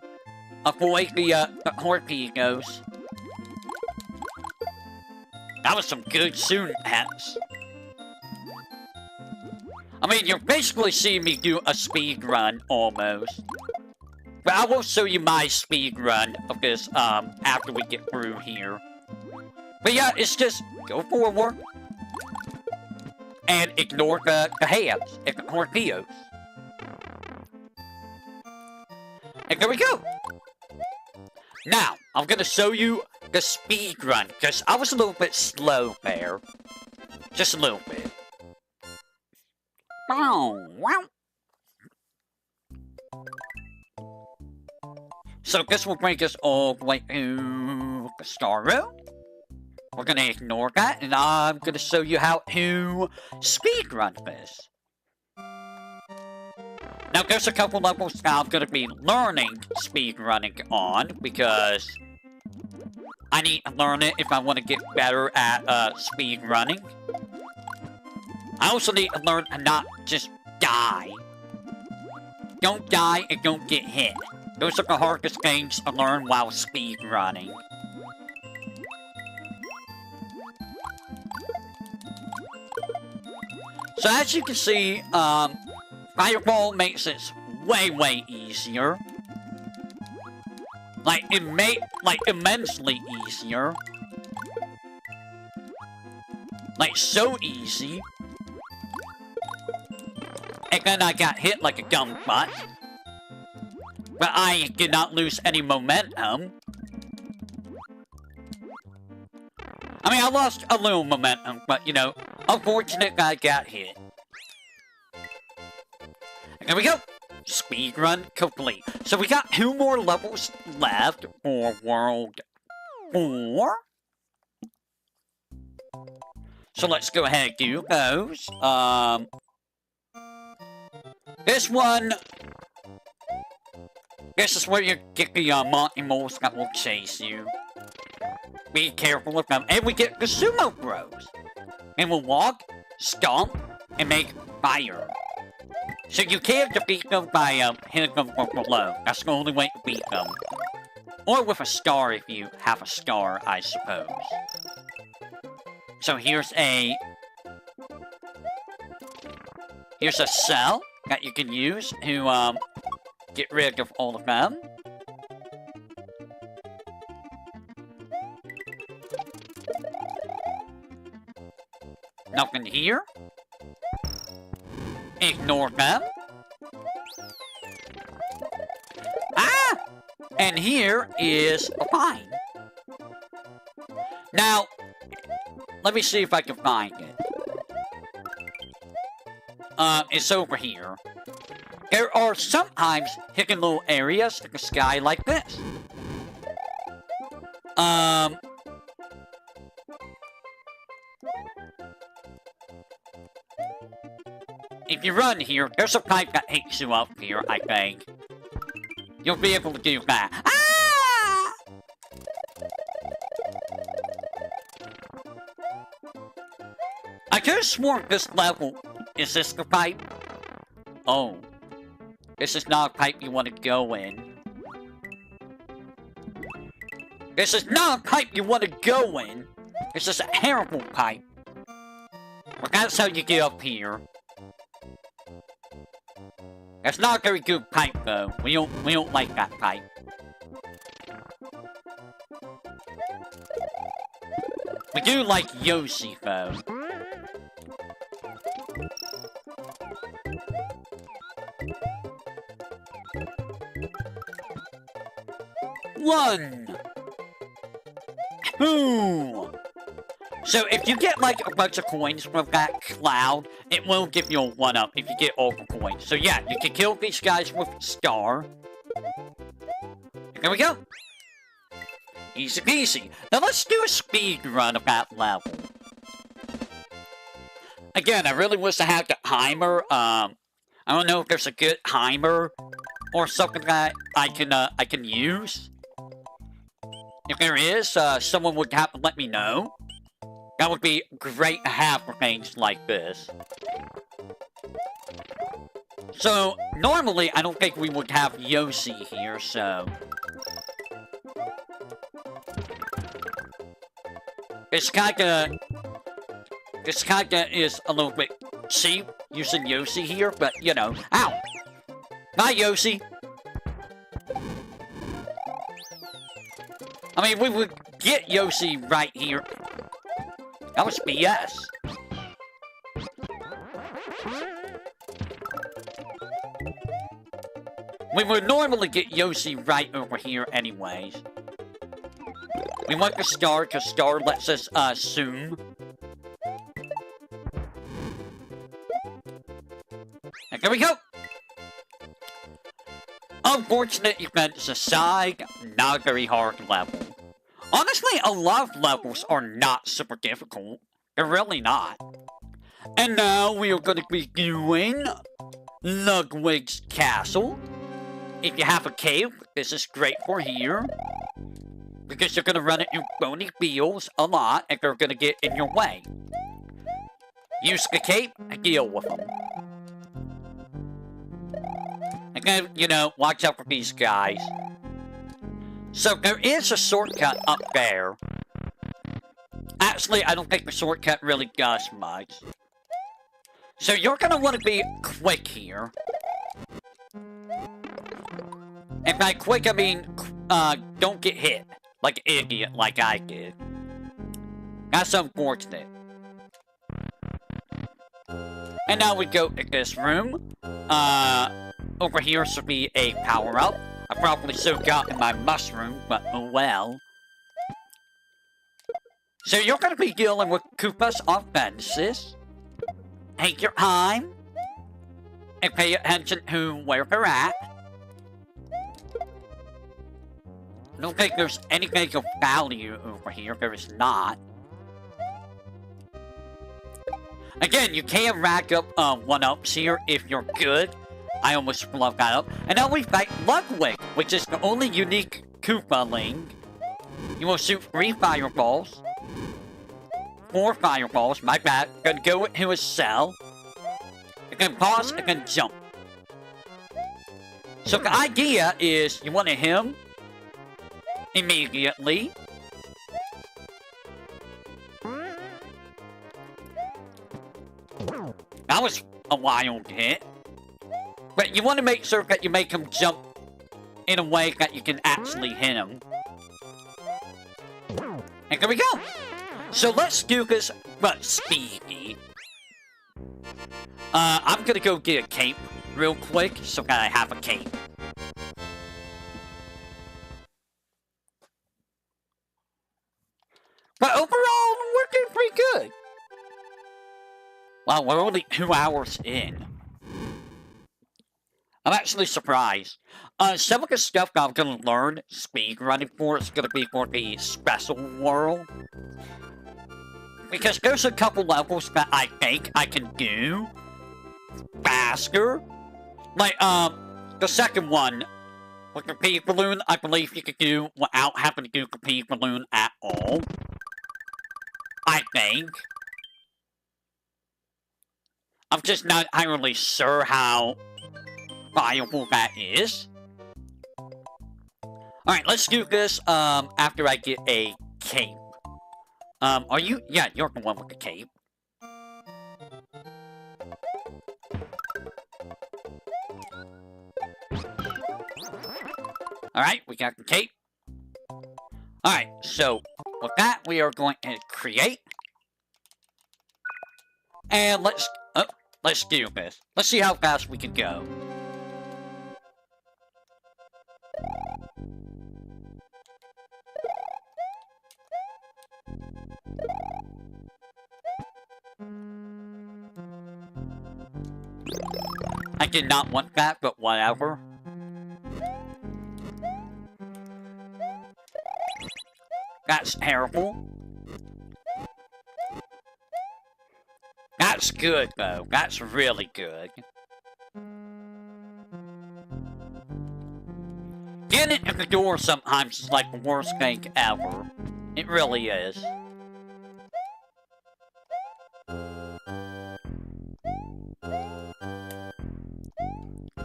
avoid the torpedoes. That was some good shooting hats. I mean, you're basically seeing me do a speed run, almost. But I will show you my speed run of this, after we get through here. But yeah, it's just go forward. And ignore the hands and the torpedoes. And there we go. Now, I'm gonna show you the speed run, because I was a little bit slow there. Just a little bit. Oh, wow. So this will bring us all the way to the star room. we're gonna ignore that, and I'm gonna show you how to speedrun this. Now, there's a couple levels that I'm gonna be learning speedrunning on, because I need to learn it if I want to get better at speedrunning. I also need to learn to not just die. Don't die and don't get hit. Those are the hardest things to learn while speedrunning. So as you can see, Fireball makes it way easier. Like, immensely easier. Like, so easy. And then I got hit like a dumb butt. But I did not lose any momentum. I mean, I lost a little momentum, but, you know, unfortunate I got hit. And there we go! Speedrun complete. So we got 2 more levels left for World 4. So let's go ahead and do those. This one... This is where you get the Monty Moles that will chase you. Be careful with them. And we get the Sumo Bros. And we'll walk, stomp, and make fire. So you can't defeat them by hitting them from below. That's the only way to beat them. Or with a star if you have a star, I suppose. So here's a cell that you can use to get rid of all of them. Nothing here. Ignore them. Ah! And here is a vine. Now, let me see if I can find it. It's over here. There are sometimes hidden little areas in the sky like this. If you run here, there's a pipe that takes you up here, I think. You'll be able to do that. Ah! I could have sworn this level... Is this the pipe? Oh. This is not a pipe you want to go in. This is not a pipe you want to go in! This is a terrible pipe. But that's how you get up here. That's not a very good pipe, though. We don't like that pipe. We do like Yoshi, though. One! Two! So if you get like a bunch of coins from that cloud, it will give you a 1-up if you get all the coins. So yeah, you can kill these guys with Star. There we go! Easy peasy. Now let's do a speed run of that level. Again, I really wish I had the timer. I don't know if there's a good timer or something that I can use. If there is, someone would have to let me know. That would be great to have for things like this. So, normally, I don't think we would have Yoshi here, so... This kinda is a little bit cheap, using Yoshi here, but, you know. Ow! Bye, Yoshi! I mean, we would get Yoshi right here. That was BS. We would normally get Yoshi right over here anyways. We want the star, because star lets us, zoom. And there we go! Unfortunate events aside, not a very hard level. Honestly, a lot of levels are not super difficult. They're really not. And now we are going to be doing Ludwig's Castle. If you have a cave, this is great for here. Because you're going to run into bony beetles a lot, and they're going to get in your way. Use the cape and deal with them. And then, you know, watch out for these guys. So there is a shortcut up there. Actually, I don't think the shortcut really does much. So you're going to want to be quick here. And by quick, I mean, don't get hit. Like an idiot, like I did. That's unfortunate. And now we go to this room. Over here should be a power-up. I probably should have gotten my mushroom, but oh well. So you're going to be dealing with Koopa's offenses. Take your time. And pay attention to where they're at. I don't think there's anything of value over here. There is not. Again, you can rack up 1-ups here if you're good. I almost flubbed that up. And now we fight Ludwig, which is the only unique Koopaling. You will shoot 3 fireballs. 4 fireballs, my bad. Gonna go into his cell. You can pause, you can jump. So the idea is you want to hit him immediately. That was a wild hit. But you want to make sure that you make him jump in a way that you can actually hit him. And there we go. So let's do this, but speedy. I'm gonna go get a cape real quick so that I have a cape. But overall, we're doing pretty good. Wow, we're only 2 hours in. I'm actually surprised. Some of the stuff that I'm gonna learn speedrunning for is gonna be for the special world. Because there's a couple levels that I think I can do faster. Like, the second one, with the pea balloon, I believe you could do without having to do the pea balloon at all. I think. I'm just not entirely sure how viable that is. Alright, let's do this, after I get a cape. Are you? Yeah, you're the one with the cape. Alright, we got the cape. Alright, so with that, we are going to create. And let's do this. Let's see how fast we can go. I did not want that, but whatever. That's terrible. That's good, though. That's really good. Getting into the door sometimes is like the worst thing ever. It really is.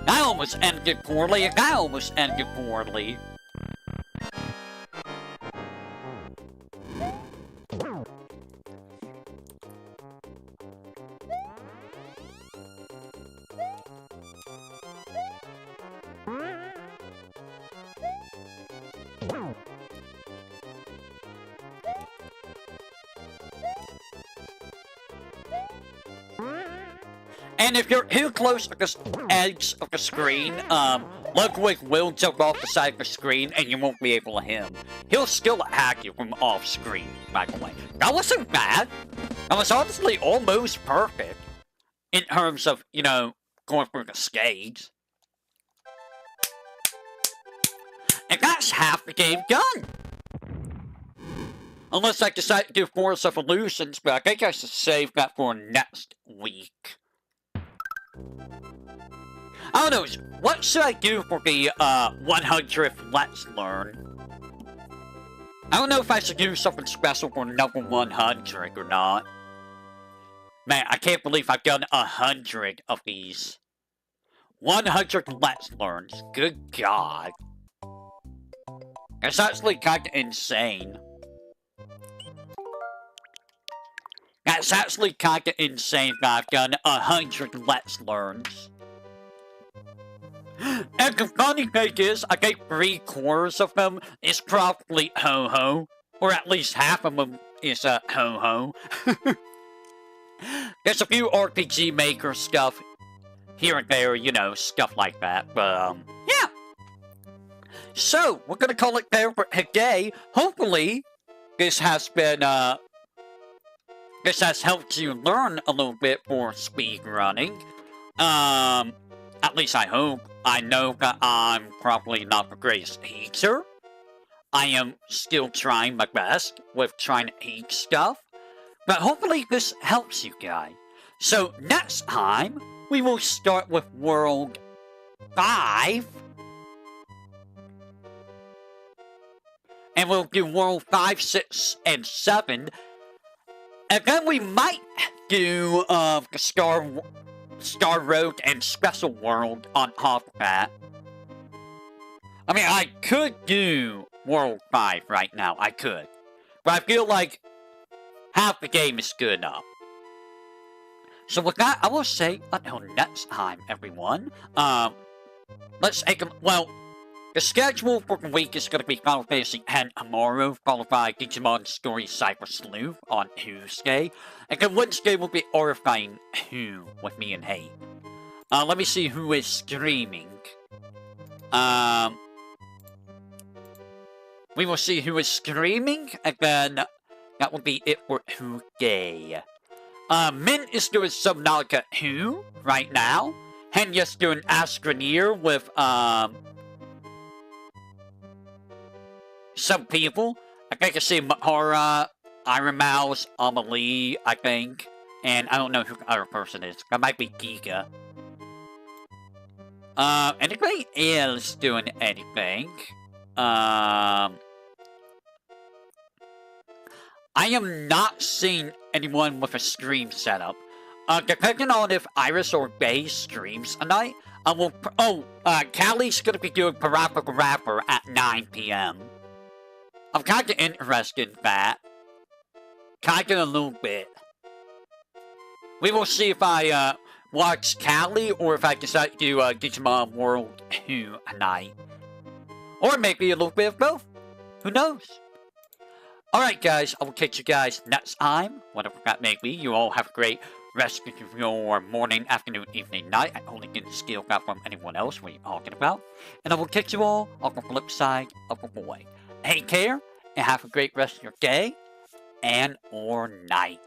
That almost ended poorly, and that almost ended poorly. And if you're too close to the edge of the screen, Ludwig will jump off the side of the screen and you won't be able to hit him. He'll still attack you from off screen, by the way. That wasn't bad. That was honestly almost perfect. In terms of, you know, going through the stage. And that's half the game done. Unless I decide to do Forest of Illusions, but I think I should save that for next week. I don't know, what should I do for the 100th Let's Learn? I don't know if I should do something special for number 100 or not. Man, I can't believe I've done 100 of these. 100 Let's Learns. Good God. It's actually kind of insane. That's actually kind of insane that I've done 100 Let's Learns. And the funny thing is, I think 3/4 of them is probably Ho-Ho. Or at least half of them is Ho-Ho. There's a few RPG Maker stuff here and there, you know, stuff like that. But, yeah. So, we're gonna call it there for today. Hopefully, this has been, this has helped you learn a little bit for speedrunning. At least I hope. I know that I'm probably not the greatest teacher. I am still trying my best with trying to teach stuff. But hopefully this helps you guys. So next time, we will start with World 5. And we'll do World 5, 6, and 7. And then we might do the Star Road and Special World on top of that. I mean, I could do World 5 right now. I could. But I feel like half the game is good enough. So with that, I will say until next time, everyone. Let's take a... Well, the schedule for the week is going to be Final Fantasy X tomorrow, followed by Digimon Story Cyber Sleuth on Tuesday. And then Wednesday will be Horrifying 2 with me and Hay. Let me see who is streaming. We will see who is streaming, and then that will be it for today. Min is doing Subnautica 2 right now. Henya's doing Astroneer with, some people. I think I see Mahara, Iron Mouse, Amelie, I think. And I don't know who the other person is. That might be Giga. Anybody else doing anything? I am not seeing anyone with a stream setup. Depending on if Iris or Bay streams tonight, I will... Callie's gonna be doing Parappa the Rapper at 9 p.m. I'm kinda interested in that. Kinda a little bit. We will see if I, watch Callie or if I decide to do, Digimon World 2 tonight. Or maybe a little bit of both. Who knows? Alright guys, I will catch you guys next time. Whatever that may be. You all have a great rest of your morning, afternoon, evening, night. I only get skill that from anyone else. What are you talking about? And I will catch you all on the flip side of the boy. Take care, and have a great rest of your day, and or night.